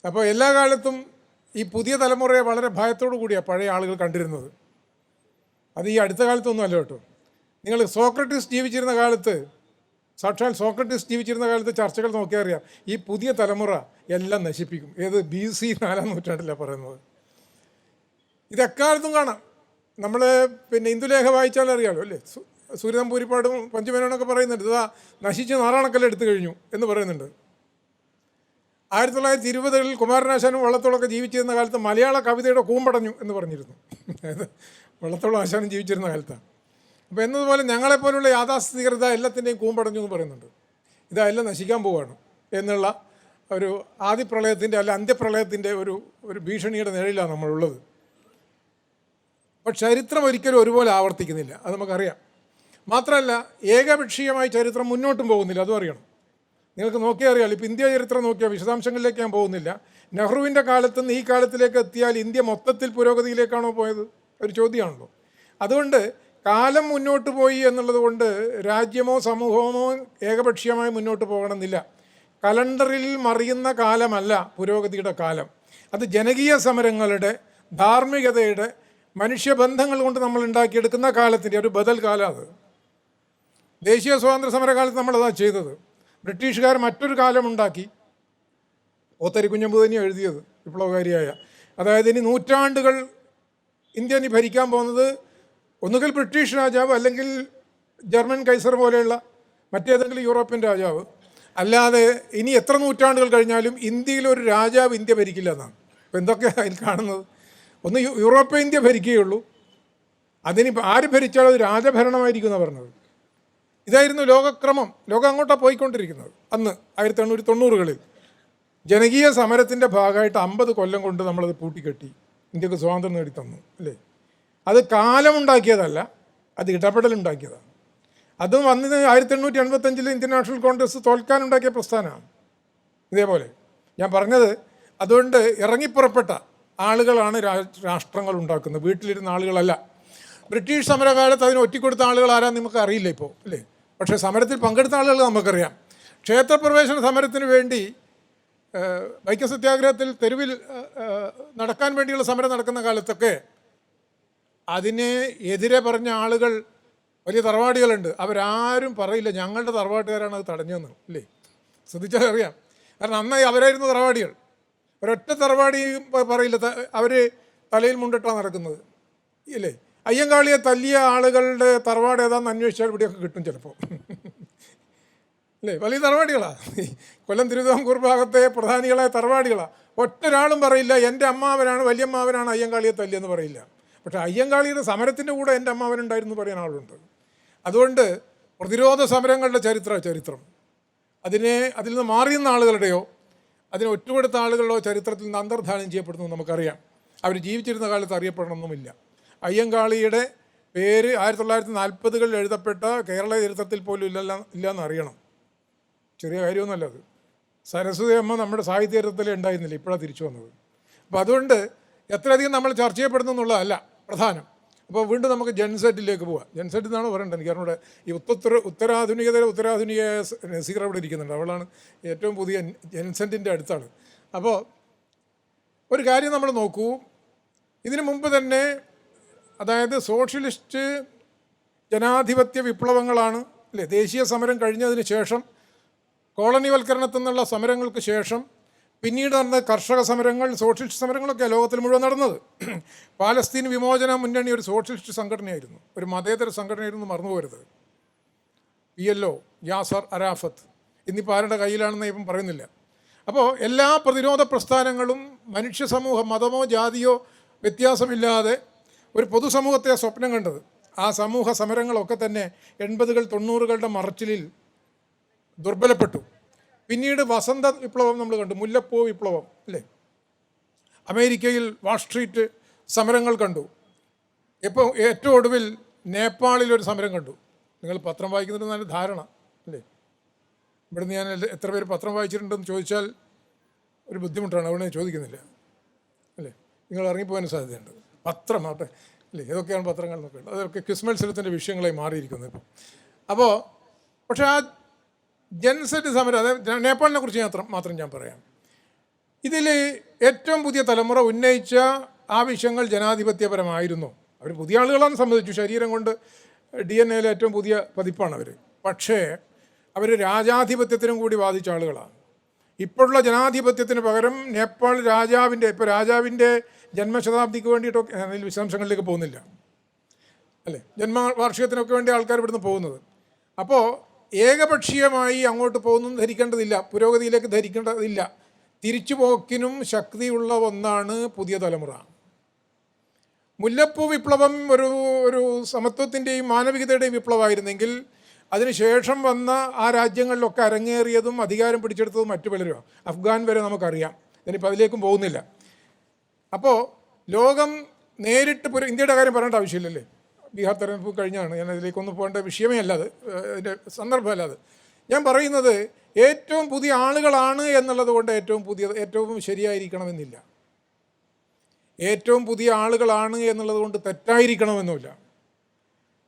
അപ്പോൾ എല്ലാ കാലത്തും ഈ പുതിയ തലമുറയെ വളരെ ഭയത്തോടു കൂടിയാണ് പഴയ ആളുകൾ കണ്ടിരുന്നത്. അത് ഈ അടുത്ത കാലത്തൊന്നും അല്ല കേട്ടോ. നിങ്ങൾ സോക്രട്ടീസ് ജീവിച്ചിരുന്ന കാലത്ത്, സാക്ഷാൽ സോക്രട്ടീസ് ജീവിച്ചിരുന്ന കാലത്ത് ചർച്ചകൾ നോക്കിയാൽ അറിയാം, ഈ പുതിയ തലമുറ എല്ലാം നശിപ്പിക്കും. ഏത് BC 4-ാം നൂറ്റാണ്ടിലാണ് പറയുന്നത്. ഇതെക്കാലത്തും കാണാം. നമ്മൾ ഇന്ദുലേഖ വായിച്ചാൽ അറിയാമല്ലോ അല്ലേ, സൂര്യനമ്പൂരിപ്പാടും പഞ്ചമേനോനൊക്കെ പറയുന്നുണ്ട്, ഇതാ നശിച്ച് നാറാണക്കല്ല് എടുത്തു കഴിഞ്ഞു എന്ന് പറയുന്നുണ്ട്. 1920-കളിൽ കുമാരനാശാനും വള്ളത്തോളൊക്കെ ജീവിച്ചിരുന്ന കാലത്ത് മലയാള കവിതയുടെ കൂമ്പടഞ്ഞു എന്ന് പറഞ്ഞിരുന്നു. അതായത് വള്ളത്തോളം ആശാനും ജീവിച്ചിരുന്ന കാലത്താണ്. അപ്പോൾ എന്നതുപോലെ ഞങ്ങളെപ്പോലുള്ള യാഥാസ്ഥിതികൃത എല്ലാത്തിൻ്റെയും കൂമ്പടഞ്ഞു എന്ന് പറയുന്നുണ്ട്. ഇതെല്ലാം നശിക്കാൻ പോവുകയാണ് എന്നുള്ള ഒരു ആദിപ്രളയത്തിൻ്റെ അല്ല അന്ത്യപ്രളയത്തിൻ്റെ ഒരു ഭീഷണിയുടെ നിഴലിലാണ് നമ്മളുള്ളത്. പക്ഷെ ചരിത്രം ഒരിക്കലും ഒരുപോലെ ആവർത്തിക്കുന്നില്ല, അത് നമുക്കറിയാം. മാത്രമല്ല ഏകപക്ഷീയമായി ചരിത്രം മുന്നോട്ടും പോകുന്നില്ല, അതും അറിയണം. നിങ്ങൾക്ക് നോക്കിയാൽ അറിയാമല്ലോ. ഇപ്പോൾ ഇന്ത്യ ചരിത്രം നോക്കിയാൽ, വിശദാംശങ്ങളിലേക്ക് ഞാൻ പോകുന്നില്ല, നെഹ്റുവിൻ്റെ കാലത്ത് നിന്ന് ഈ കാലത്തിലേക്ക് എത്തിയാൽ ഇന്ത്യ മൊത്തത്തിൽ പുരോഗതിയിലേക്കാണോ പോയത്? ഒരു ചോദ്യമാണല്ലോ. അതുകൊണ്ട് കാലം മുന്നോട്ട് പോയി എന്നുള്ളത് കൊണ്ട് രാജ്യമോ സമൂഹമോ ഏകപക്ഷീയമായി മുന്നോട്ട് പോകണമെന്നില്ല. കലണ്ടറിൽ മറിയുന്ന കാലമല്ല പുരോഗതിയുടെ കാലം. അത് ജനകീയ സമരങ്ങളുടെ, ധാർമ്മികതയുടെ, മനുഷ്യബന്ധങ്ങൾ കൊണ്ട് നമ്മൾ ഉണ്ടാക്കിയെടുക്കുന്ന കാലത്തിൻ്റെ ഒരു ബദൽ കാലം. അത് ദേശീയ സ്വാതന്ത്ര്യ സമരകാലത്ത് നമ്മളതാണ് ചെയ്തത്. ബ്രിട്ടീഷുകാർ മറ്റൊരു കാലമുണ്ടാക്കി. ഓത്തരി കുഞ്ഞമ്പു തന്നെയാണ് എഴുതിയത്, വിപ്ലവകാരിയായ. അതായത് ഇനി നൂറ്റാണ്ടുകൾ ഇന്ത്യ ഇനി ഭരിക്കാൻ പോകുന്നത് ഒന്നുകിൽ ബ്രിട്ടീഷ് രാജാവ്, അല്ലെങ്കിൽ ജർമ്മൻ കൈസർ പോലെയുള്ള മറ്റേതെങ്കിലും യൂറോപ്യൻ രാജാവ്. അല്ലാതെ ഇനി എത്ര നൂറ്റാണ്ടുകൾ കഴിഞ്ഞാലും ഇന്ത്യയിലൊരു രാജാവ് ഇന്ത്യ ഭരിക്കില്ല എന്നാണ്. അപ്പോൾ എന്തൊക്കെയാണ് അതിൽ കാണുന്നത്? ഒന്ന് യൂറോപ്യൻ ഇന്ത്യ ഭരിക്കുകയുള്ളൂ. അതിന് ആര് ഭരിച്ചാലും അത് രാജഭരണമായിരിക്കും എന്നാണ് പറഞ്ഞത്. ഇതായിരുന്നു ലോകക്രമം. ലോകം അങ്ങോട്ടാണ് പോയിക്കൊണ്ടിരിക്കുന്നത്. അന്ന് 1890-കളിൽ ജനകീയ സമരത്തിൻ്റെ ഭാഗമായിട്ട് 50 കൊല്ലം കൊണ്ട് നമ്മളത് പൂട്ടിക്കെട്ടി ഇന്ത്യക്ക് സ്വാതന്ത്ര്യം നേടിത്തന്നു അല്ലേ. അത് കാലമുണ്ടാക്കിയതല്ല, അത് ഇടപെടലുണ്ടാക്കിയതാണ്. അതും വന്നത് 1885 ഇന്ത്യൻ നാഷണൽ കോൺഗ്രസ് തോൽക്കാനുണ്ടാക്കിയ പ്രസ്ഥാനമാണ്. ഇതേപോലെ ഞാൻ പറഞ്ഞത്, അതുകൊണ്ട് ഇറങ്ങിപ്പുറപ്പെട്ട ആളുകളാണ് രാഷ്ട്രങ്ങൾ ഉണ്ടാക്കുന്നത്, വീട്ടിലിരുന്ന ആളുകളല്ല. ബ്രിട്ടീഷ് സമരകാലത്ത് അതിന് ഒറ്റിക്കൊടുത്ത ആളുകൾ ആരാന്ന് നമുക്ക് അറിയില്ല ഇപ്പോൾ അല്ലേ. പക്ഷേ സമരത്തിൽ പങ്കെടുത്ത ആളുകൾ നമുക്കറിയാം. ക്ഷേത്രപ്രവേശന സമരത്തിന് വേണ്ടി വൈക്കം സത്യാഗ്രഹത്തിൽ തെരുവിൽ നടക്കാൻ വേണ്ടിയുള്ള സമരം നടക്കുന്ന കാലത്തൊക്കെ അതിനെ എതിരെ പറഞ്ഞ ആളുകൾ വലിയ തറവാടികളുണ്ട്. അവരാരും പറയില്ല ഞങ്ങളുടെ തറവാട്ടുകാരാണ് അത് തടഞ്ഞതെന്ന് അല്ലേ. ശ്രദ്ധിച്ചാൽ അറിയാം. കാരണം നന്നായി അവരായിരുന്നു തറവാടികൾ. ഒരൊറ്റ തറവാടി പറയില്ല അവർ തലയിൽ മുണ്ടിട്ടാണ് നടക്കുന്നത് ഇല്ലേ. അയ്യങ്കാളിയെ തല്ലിയ ആളുകളുടെ തറവാട് ഏതാണെന്ന് അന്വേഷിച്ചാൽ ഇവിടെയൊക്കെ കിട്ടും ചിലപ്പോൾ അല്ലേ. വലിയ തറവാടികളാണ്. കൊല്ലം തിരുവിതാംകൂർ ഭാഗത്തെ പ്രധാനികളായ തറവാടികളാണ്. ഒറ്റൊരാളും പറയില്ല എൻ്റെ അമ്മാവനാണ്, വലിയമ്മാവനാണ് അയ്യങ്കാളിയെ തല്ലിയെന്ന് പറയില്ല. പക്ഷേ അയ്യങ്കാളിയുടെ സമരത്തിൻ്റെ കൂടെ എൻ്റെ അമ്മാവനുണ്ടായിരുന്നു പറയാൻ ആളുണ്ട്. അതുകൊണ്ട് പ്രതിരോധ സമരങ്ങളുടെ ചരിത്രം അതിൽ നിന്ന് മാറിയുന്ന ആളുകളുടെയോ അതിനെ ഒറ്റുകൊടുത്ത ആളുകളുടെ ചരിത്രത്തിൽ നിന്ന് അന്തർധാനം ചെയ്യപ്പെടുന്നു നമുക്കറിയാം. അവർ ജീവിച്ചിരുന്ന കാലത്ത് അറിയപ്പെടണമെന്നുമില്ല. അയ്യങ്കാളിയുടെ പേര് 1940-കളിൽ എഴുതപ്പെട്ട കേരള ചരിത്രത്തിൽ പോലും ഇല്ലയെന്ന് അറിയണം. ചെറിയ കാര്യമൊന്നുമല്ല അത്. സരസ്വതി അമ്മ നമ്മുടെ സാഹിത്യ ചരിത്രത്തിലേ ഉണ്ടായിരുന്നില്ല, ഇപ്പോഴാണ് തിരിച്ചു വന്നത്. അപ്പോൾ അതുകൊണ്ട് എത്രയധികം നമ്മൾ ചർച്ച ചെയ്യപ്പെടുന്നു എന്നുള്ളതല്ല പ്രധാനം. അപ്പോൾ വീണ്ടും നമുക്ക് ജെൻസെറ്റിലേക്ക് പോവാം. ജെൻസെറ്റ് എന്നാണ് പറയേണ്ടത്. എനിക്ക് അറിഞ്ഞൂടെ. ഈ ഉത്തരാധുനിക നസീർ അവിടെ ഇരിക്കുന്നുണ്ട്. അവളാണ് ഏറ്റവും പുതിയ ജെൻസെറ്റിൻ്റെ അടുത്താണ്. അപ്പോൾ ഒരു കാര്യം നമ്മൾ നോക്കൂ. ഇതിനു മുമ്പ് തന്നെ, അതായത് സോഷ്യലിസ്റ്റ് ജനാധിപത്യ വിപ്ലവങ്ങളാണ് അല്ലേ, ദേശീയ സമരം കഴിഞ്ഞതിന് ശേഷം, കോളനിവൽക്കരണത്തിൽ നിന്നുള്ള സമരങ്ങൾക്ക് ശേഷം പിന്നീട് നടന്ന കർഷക സമരങ്ങൾ, സോഷ്യലിസ്റ്റ് സമരങ്ങളൊക്കെ ലോകത്തിൽ മുഴുവൻ നടന്നത്. പാലസ്തീൻ വിമോചന മുന്നണി ഒരു സോഷ്യലിസ്റ്റ് സംഘടനയായിരുന്നു, ഒരു മതേതര സംഘടനയായിരുന്നു, മറന്നുപോകരുത്. PLO, യാസർ അറാഫത്ത്, ഇന്നിപ്പോൾ ആരുടെ കയ്യിലാണെന്ന് ഇപ്പം പറയുന്നില്ല. അപ്പോൾ എല്ലാ പ്രതിരോധ പ്രസ്ഥാനങ്ങളും മനുഷ്യ സമൂഹം, മതമോ ജാതിയോ വ്യത്യാസമില്ലാതെ ഒരു പൊതുസമൂഹത്തെ സ്വപ്നം കണ്ടത്. ആ സമൂഹ സമരങ്ങളൊക്കെ തന്നെ 80-കൾ 90-കളുടെ മറച്ചിലിൽ ദുർബലപ്പെട്ടു. പിന്നീട് വസന്ത വിപ്ലവം നമ്മൾ കണ്ടു, മുല്ലപ്പൂ വിപ്ലവം അല്ലേ. അമേരിക്കയിൽ വാൾ സ്ട്രീറ്റ് സമരങ്ങൾ കണ്ടു. ഇപ്പോൾ ഏറ്റവും ഒടുവിൽ നേപ്പാളിലൊരു സമരം കണ്ടു. നിങ്ങൾ പത്രം വായിക്കുന്നതിന് നല്ല ധാരണ അല്ലേ. ഇവിടുന്ന് ഞാൻ എത്ര പേര് പത്രം വായിച്ചിട്ടുണ്ടെന്ന് ചോദിച്ചാൽ ഒരു ബുദ്ധിമുട്ടാണ്, അവിടെ ചോദിക്കുന്നില്ല അല്ലേ. നിങ്ങൾ ഇറങ്ങിപ്പോകാൻ സാധ്യതയുണ്ട്. പത്രം ആട്ടെ അല്ലേ, ഏതൊക്കെയാണ് പത്രങ്ങൾ എന്നൊക്കെ ഉണ്ട്. അതൊക്കെ ക്വിസ് മത്സരത്തിൻ്റെ വിഷയങ്ങളായി മാറിയിരിക്കുന്നു ഇപ്പം. അപ്പോൾ പക്ഷേ ആ ജെൻസെറ്റ് സമരം, അതായത് നേപ്പാളിനെ കുറിച്ച് മാത്രം ഞാൻ പറയാം. ഇതിൽ ഏറ്റവും പുതിയ തലമുറ ഉന്നയിച്ച ആവശ്യങ്ങൾ ജനാധിപത്യപരമായിരുന്നു. അവർ പുതിയ ആളുകളാണ് സംബന്ധിച്ചു, ശരീരം കൊണ്ട് DNA ഏറ്റവും പുതിയ പതിപ്പാണ് അവർ. പക്ഷേ അവർ രാജാധിപത്യത്തിനും കൂടി വാദിച്ച ആളുകളാണ്. ഇപ്പോഴുള്ള ജനാധിപത്യത്തിന് പകരം നേപ്പാൾ രാജാവിൻ്റെ ജന്മശതാബ്ദിക്ക് വേണ്ടിയിട്ടൊക്കെ, അതിൽ വിശദാംശങ്ങളിലേക്ക് പോകുന്നില്ല അല്ലേ, ജന്മവാർഷികത്തിനൊക്കെ വേണ്ടി ആൾക്കാർ ഇവിടുന്ന് പോകുന്നത്. അപ്പോൾ ഏകപക്ഷീയമായി അങ്ങോട്ട് പോകുന്നു ധരിക്കേണ്ടതില്ല, പുരോഗതിയിലേക്ക് ധരിക്കേണ്ടതില്ല. തിരിച്ചുപോക്കിനും ശക്തിയുള്ള ഒന്നാണ് പുതിയ തലമുറ. മുല്ലപ്പൂ വിപ്ലവം ഒരു സമത്വത്തിൻ്റെയും മാനവികതയുടെയും വിപ്ലവമായിരുന്നെങ്കിൽ അതിനുശേഷം വന്ന ആ രാജ്യങ്ങളിലൊക്കെ അരങ്ങേറിയതും അധികാരം പിടിച്ചെടുത്തതും മറ്റു പലരുമാണ്. അഫ്ഗാൻ വരെ നമുക്കറിയാം. ഞാനിപ്പോൾ അതിലേക്കും പോകുന്നില്ല. അപ്പോൾ ലോകം നേരിട്ട് ഇന്ത്യയുടെ കാര്യം പറയേണ്ട ആവശ്യമില്ലല്ലേ, ബീഹാർ തെരഞ്ഞെടുപ്പ് കഴിഞ്ഞാണ്. ഞാൻ അതിലേക്കൊന്നും പോകേണ്ട വിഷയമേ അല്ല അത്, അതിൻ്റെ സന്ദർഭമല്ല അത്. ഞാൻ പറയുന്നത് ഏറ്റവും പുതിയ ആളുകളാണ് എന്നുള്ളത് കൊണ്ട് ഏറ്റവും ശരിയായിരിക്കണമെന്നില്ല. ഏറ്റവും പുതിയ ആളുകളാണ് എന്നുള്ളത് കൊണ്ട് തെറ്റായിരിക്കണമെന്നുമില്ല.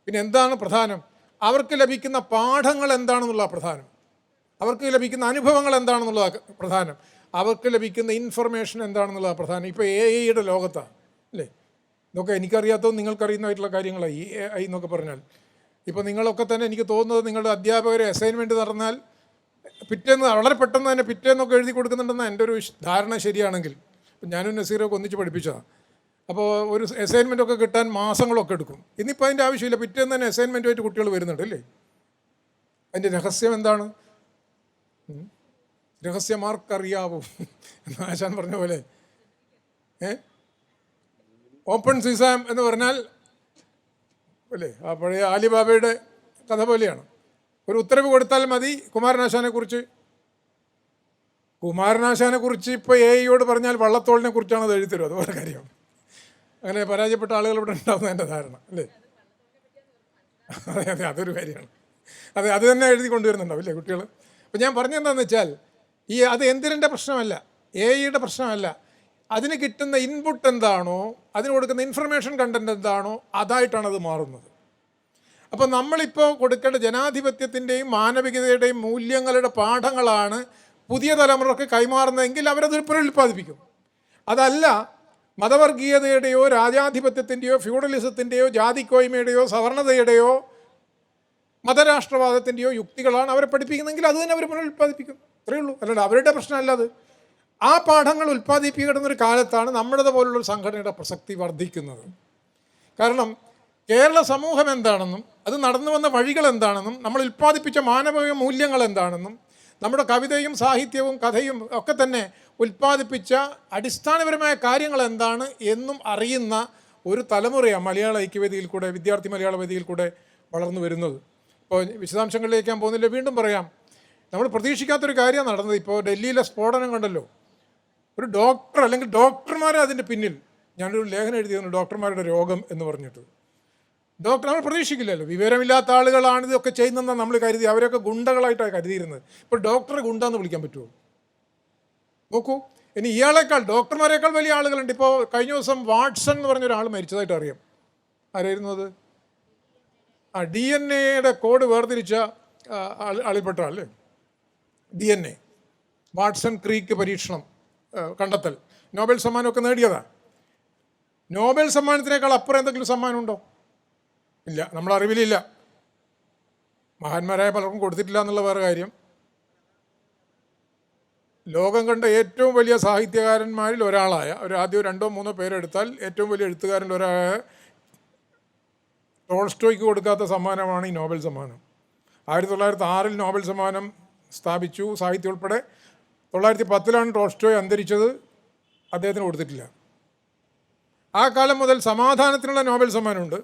പിന്നെ എന്താണ് പ്രധാനം? അവർക്ക് ലഭിക്കുന്ന പാഠങ്ങൾ എന്താണെന്നുള്ള പ്രധാനം, അവർക്ക് ലഭിക്കുന്ന അനുഭവങ്ങൾ എന്താണെന്നുള്ള പ്രധാനം, അവർക്ക് ലഭിക്കുന്ന ഇൻഫർമേഷൻ എന്താണെന്നുള്ള പ്രധാനം. ഇപ്പോൾ AI ലോകത്താണ് അല്ലേ, ഇതൊക്കെ എനിക്കറിയാത്തതും നിങ്ങൾക്കറിയുന്നതായിട്ടുള്ള കാര്യങ്ങളാണ് ഈ AI എന്നൊക്കെ പറഞ്ഞാൽ. ഇപ്പോൾ നിങ്ങളൊക്കെ തന്നെ, എനിക്ക് തോന്നുന്നത് നിങ്ങളുടെ അധ്യാപകർ അസൈൻമെൻറ്റ് നടന്നാൽ പിറ്റേന്ന് വളരെ പെട്ടെന്ന് തന്നെ പിറ്റേന്നൊക്കെ എഴുതി കൊടുക്കുന്നുണ്ടെന്ന് എൻ്റെ ഒരു ധാരണ ശരിയാണെങ്കിൽ. ഞാനും നസീറൊക്കെ ഒന്നിച്ച് പഠിപ്പിച്ചതാണ്. അപ്പോൾ ഒരു അസൈൻമെൻറ്റൊക്കെ കിട്ടാൻ മാസങ്ങളൊക്കെ എടുക്കും. ഇന്നിപ്പോൾ അതിൻ്റെ ആവശ്യമില്ല, പിറ്റേന്ന് തന്നെ അസൈൻമെൻറ്റുമായിട്ട് കുട്ടികൾ വരുന്നുണ്ട് അല്ലേ. അതിൻ്റെ രഹസ്യം എന്താണ്? രഹസ്യമാർക്കറിയാവൂ എന്ന് ആശാൻ പറഞ്ഞ പോലെ. ഓപ്പൺ സിസാം എന്ന് പറഞ്ഞാൽ അല്ലേ, ആ പഴയ ആലിബാബയുടെ കഥ പോലെയാണ്. ഒരു ഉത്തരവ് കൊടുത്താൽ മതി കുമാരനാശാനെ കുറിച്ച് ഇപ്പോൾ AI പറഞ്ഞാൽ വള്ളത്തോളിനെ കുറിച്ചാണ് അത് എഴുതിത്തരും. അതുപോലെ കാര്യം. അങ്ങനെ പരാജയപ്പെട്ട ആളുകൾ ഇവിടെ ഉണ്ടാവുന്ന എൻ്റെ ധാരണ അല്ലേ. അതെ, അതൊരു കാര്യമാണ്. അത് തന്നെ എഴുതി കൊണ്ടുവരുന്നുണ്ടാവും അല്ലേ കുട്ടികൾ. അപ്പോൾ ഞാൻ പറഞ്ഞെന്താണെന്ന് വെച്ചാൽ, അത് എന്തിൻ്റെ പ്രശ്നമല്ല, AI പ്രശ്നമല്ല. അതിന് കിട്ടുന്ന ഇൻപുട്ട് എന്താണോ, അതിന് കൊടുക്കുന്ന ഇൻഫർമേഷൻ കണ്ടൻറ് എന്താണോ, അതായിട്ടാണ് അത് മാറുന്നത്. അപ്പോൾ നമ്മളിപ്പോൾ കൊടുക്കേണ്ട ജനാധിപത്യത്തിൻ്റെയും മാനവികതയുടെയും മൂല്യങ്ങളുടെ പാഠങ്ങളാണ് പുതിയ തലമുറക്ക് കൈമാറുന്നതെങ്കിൽ അവരത് പുനരുൽപ്പാദിപ്പിക്കും. അതല്ല മതവർഗീയതയുടെയോ രാജാധിപത്യത്തിൻ്റെയോ ഫ്യൂഡലിസത്തിൻ്റെയോ ജാതിക്കോയ്മയുടെയോ സവർണതയുടെയോ മതരാഷ്ട്രവാദത്തിൻ്റെയോ യുക്തികളാണ് അവരെ പഠിപ്പിക്കുന്നതെങ്കിൽ അത് തന്നെ അവർ പുനരുൽപ്പാദിപ്പിക്കും. അത്രയേ ഉള്ളൂ. അല്ലാണ്ട് അവരുടെ പ്രശ്നമല്ല അത്. ആ പാഠങ്ങൾ ഉൽപ്പാദിപ്പിക്കുന്നൊരു കാലത്താണ് നമ്മുടേത് പോലുള്ളൊരു സംഘടനയുടെ പ്രസക്തി വർദ്ധിക്കുന്നത്. കാരണം കേരള സമൂഹം എന്താണെന്നും അത് നടന്നു വന്ന വഴികൾ എന്താണെന്നും നമ്മൾ ഉൽപ്പാദിപ്പിച്ച മാനവിക മൂല്യങ്ങൾ എന്താണെന്നും നമ്മുടെ കവിതയും സാഹിത്യവും കഥയും ഒക്കെ തന്നെ ഉൽപ്പാദിപ്പിച്ച അടിസ്ഥാനപരമായ കാര്യങ്ങൾ എന്താണ് എന്നും അറിയുന്ന ഒരു തലമുറയാണ് മലയാള ഐക്യവേദിയിൽ കൂടെ, വിദ്യാർത്ഥി മലയാള വേദിയിൽ കൂടെ വളർന്നു വരുന്നത്. ഇപ്പോൾ വിശദാംശങ്ങളിലേക്ക് ഞാൻ പോകുന്നില്ല, വീണ്ടും പറയാം. നമ്മൾ പ്രതീക്ഷിക്കാത്തൊരു കാര്യമാണ് നടന്നത്. ഇപ്പോൾ ഡൽഹിയിലെ സ്ഫോടനം കണ്ടല്ലോ. ഒരു ഡോക്ടർ അല്ലെങ്കിൽ ഡോക്ടർമാരെ അതിൻ്റെ പിന്നിൽ. ഞാനൊരു ലേഖനം എഴുതിയിരുന്നു, ഡോക്ടർമാരുടെ രോഗം എന്ന് പറഞ്ഞിട്ട്. നമ്മൾ പ്രതീക്ഷിക്കില്ലല്ലോ, വിവരമില്ലാത്ത ആളുകളാണ് ഇതൊക്കെ ചെയ്യുന്നതെന്നാണ് നമ്മൾ കരുതി. അവരൊക്കെ ഗുണ്ടകളായിട്ടാണ് കരുതിയിരുന്നത്. ഇപ്പോൾ ഡോക്ടറെ ഗുണ്ടെന്ന് വിളിക്കാൻ പറ്റുമോ? നോക്കൂ. ഇനി ഡോക്ടർമാരെക്കാൾ വലിയ ആളുകളുണ്ട്. ഇപ്പോൾ കഴിഞ്ഞ ദിവസം വാട്സൺ എന്ന് പറഞ്ഞൊരാൾ മരിച്ചതായിട്ട് അറിയാം. ആരായിരുന്നു അത്? DNA കോഡ് വേർതിരിച്ച ആളിൽപ്പെട്ട ആളല്ലേ. DNA വാട്സൺ ക്രീക്ക് പരീക്ഷണം കണ്ടെത്തൽ നോബൽ സമ്മാനമൊക്കെ നേടിയതാണ്. നോബൽ സമ്മാനത്തിനേക്കാൾ അപ്പുറം എന്തെങ്കിലും സമ്മാനമുണ്ടോ? ഇല്ല, നമ്മുടെ അറിവിലില്ല. മഹാന്മാരായ പലർക്കും കൊടുത്തിട്ടില്ല എന്നുള്ള വേറെ കാര്യം. ലോകം കണ്ട ഏറ്റവും വലിയ സാഹിത്യകാരന്മാരിൽ ഒരാളായ ആദ്യം 2-3 പേരെടുത്താൽ ഏറ്റവും വലിയ എഴുത്തുകാരനിൽ ഒരാളായ ടോൾസ്റ്റോയ്ക്ക് കൊടുക്കാത്ത സമ്മാനമാണ് ഈ നോബൽ സമ്മാനം. 1906 നോബൽ സമ്മാനം സ്ഥാപിച്ചു, സാഹിത്യം ഉൾപ്പെടെ. 1910 ടോൾസ്റ്റോയ് അന്തരിച്ചത്, അദ്ദേഹത്തിന് കൊടുത്തിട്ടില്ല. ആ കാലം മുതൽ സമാധാനത്തിനുള്ള നോബൽ സമ്മാനമുണ്ട്,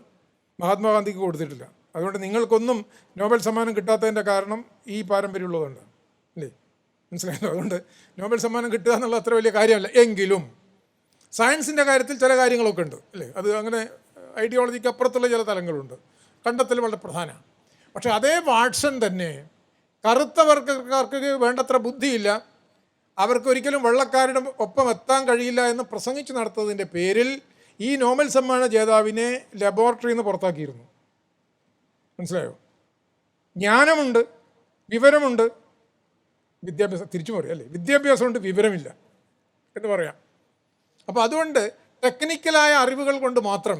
മഹാത്മാഗാന്ധിക്ക് കൊടുത്തിട്ടില്ല. അതുകൊണ്ട് നിങ്ങൾക്കൊന്നും നോബൽ സമ്മാനം കിട്ടാത്തതിൻ്റെ കാരണം ഈ പാരമ്പര്യമുള്ളതുകൊണ്ട് അല്ലേ, മനസ്സിലായല്ലോ. അതുകൊണ്ട് നോബൽ സമ്മാനം കിട്ടുക എന്നുള്ള അത്ര വലിയ കാര്യമല്ല. എങ്കിലും സയൻസിൻ്റെ കാര്യത്തിൽ ചില കാര്യങ്ങളൊക്കെ ഉണ്ട് അല്ലേ. അത് അങ്ങനെ ഐഡിയോളജിക്ക് അപ്പുറത്തുള്ള ചില തലങ്ങളുണ്ട്. കണ്ടെത്തൽ വളരെ പ്രധാനമാണ്. പക്ഷേ അതേ വാട്സൺ തന്നെ കറുത്ത വർഗ്ഗക്കാർക്ക് വേണ്ടത്ര ബുദ്ധിയില്ല, അവർക്കൊരിക്കലും വെള്ളക്കാരുടെ ഒപ്പം എത്താൻ കഴിയില്ല എന്ന് പ്രസംഗിച്ച് നടത്തുന്നതിൻ്റെ പേരിൽ ഈ നോബൽ സമ്മാന ജേതാവിനെ ലബോറട്ടറിയിൽ നിന്ന് പുറത്താക്കിയിരുന്നു. മനസ്സിലായോ? ജ്ഞാനമുണ്ട്, വിവരമുണ്ട്, വിദ്യാഭ്യാസം തിരിച്ചു പറയും അല്ലേ, വിദ്യാഭ്യാസമുണ്ട്, വിവരമില്ല. എന്ന് പറയാം. അപ്പോൾ അതുകൊണ്ട് ടെക്നിക്കലായ അറിവുകൾ കൊണ്ട് മാത്രം,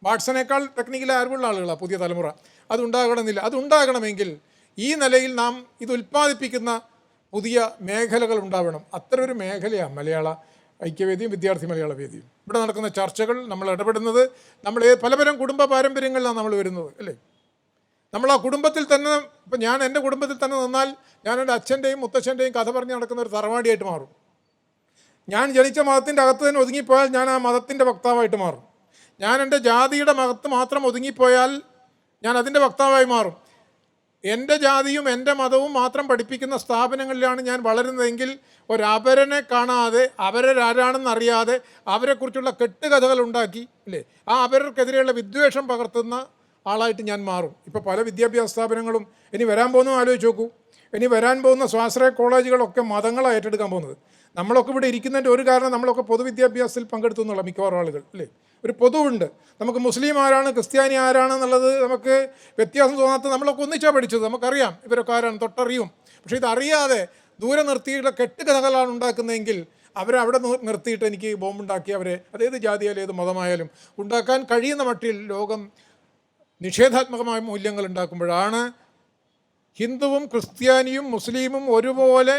വാട്സനേക്കാൾ ടെക്നിക്കലായ അറിവുള്ള ആളുകളാണ് പുതിയ തലമുറ, അതുണ്ടാകണമെന്നില്ല. അതുണ്ടാകണമെങ്കിൽ ഈ നിലയിൽ നാം ഇത് ഉൽപ്പാദിപ്പിക്കുന്ന പുതിയ മേഖലകൾ ഉണ്ടാവണം. അത്തരമൊരു മേഖലയാണ് മലയാള ഐക്യവേദിയും വിദ്യാർത്ഥി മലയാള വേദിയും. ഇവിടെ നടക്കുന്ന ചർച്ചകൾ, നമ്മൾ ഇടപെടുന്നത്, നമ്മൾ പലതരം കുടുംബ പാരമ്പര്യങ്ങളിലാണ് നമ്മൾ വരുന്നത്, അല്ലേ? നമ്മൾ ആ കുടുംബത്തിൽ തന്നെ, ഇപ്പം ഞാൻ എൻ്റെ കുടുംബത്തിൽ തന്നെ നിന്നാൽ ഞാൻ എൻ്റെ അച്ഛൻ്റെയും മുത്തച്ഛൻ്റെയും കഥ പറഞ്ഞ് നടക്കുന്ന ഒരു തറവാടിയായിട്ട് മാറും. ഞാൻ ജനിച്ച മതത്തിൻ്റെ അകത്ത് തന്നെ ഒതുങ്ങിപ്പോയാൽ ഞാൻ ആ മതത്തിൻ്റെ വക്താവായിട്ട് മാറും. ഞാൻ എൻ്റെ ജാതിയുടെ മതത്ത് മാത്രം ഒതുങ്ങിപ്പോയാൽ ഞാൻ അതിൻ്റെ വക്താവായി മാറും. എൻ്റെ ജാതിയും എൻ്റെ മതവും മാത്രം പഠിപ്പിക്കുന്ന സ്ഥാപനങ്ങളിലാണ് ഞാൻ വളരുന്നതെങ്കിൽ ഒരപരനെ കാണാതെ, അവരാരാണെന്നറിയാതെ അവരെക്കുറിച്ചുള്ള കെട്ടുകഥകൾ ഉണ്ടാക്കി, അല്ലേ, ആ അവരർക്കെതിരെയുള്ള വിദ്വേഷം പകർത്തുന്ന ആളായിട്ട് ഞാൻ മാറും. ഇപ്പോൾ പല വിദ്യാഭ്യാസ സ്ഥാപനങ്ങളും ഇനി വരാൻ പോകുന്നത് ആലോചിച്ച് നോക്കൂ. ഇനി വരാൻ പോകുന്ന സ്വാശ്രയ കോളേജുകളൊക്കെ മതങ്ങളാണ് ഏറ്റെടുക്കാൻ പോകുന്നത്. നമ്മളൊക്കെ ഇവിടെ ഇരിക്കുന്നതിൻ്റെ ഒരു കാരണം നമ്മളൊക്കെ പൊതുവിദ്യാഭ്യാസത്തിൽ പങ്കെടുത്തു എന്നുള്ള മിക്കവാറും ആളുകൾ, അല്ലേ? ഒരു പൊതുവുണ്ട്. നമുക്ക് മുസ്ലിം ആരാണ്, ക്രിസ്ത്യാനി ആരാണെന്നുള്ളത് നമുക്ക് വ്യത്യാസം തോന്നാത്ത നമ്മളൊക്കെ ഒന്നിച്ചാണ് പഠിച്ചത്. നമുക്കറിയാം ഇവരൊക്കെ ആരാണ്, തൊട്ടറിയും. പക്ഷേ ഇതറിയാതെ ദൂരെ നിർത്തിയിട്ട് കെട്ടുകഥകളാണ് ഉണ്ടാക്കുന്നതെങ്കിൽ അവരവിടെ നിർത്തിയിട്ട് എനിക്ക് ബോംബുണ്ടാക്കി അവരെ, അതേത് ജാതിയായാലും ഏത് മതമായാലും ഉണ്ടാക്കാൻ കഴിയുന്ന മട്ടിൽ ലോകം നിഷേധാത്മകമായ മൂല്യങ്ങൾ ഉണ്ടാക്കുമ്പോഴാണ് ഹിന്ദുവും ക്രിസ്ത്യാനിയും മുസ്ലിമും ഒരുപോലെ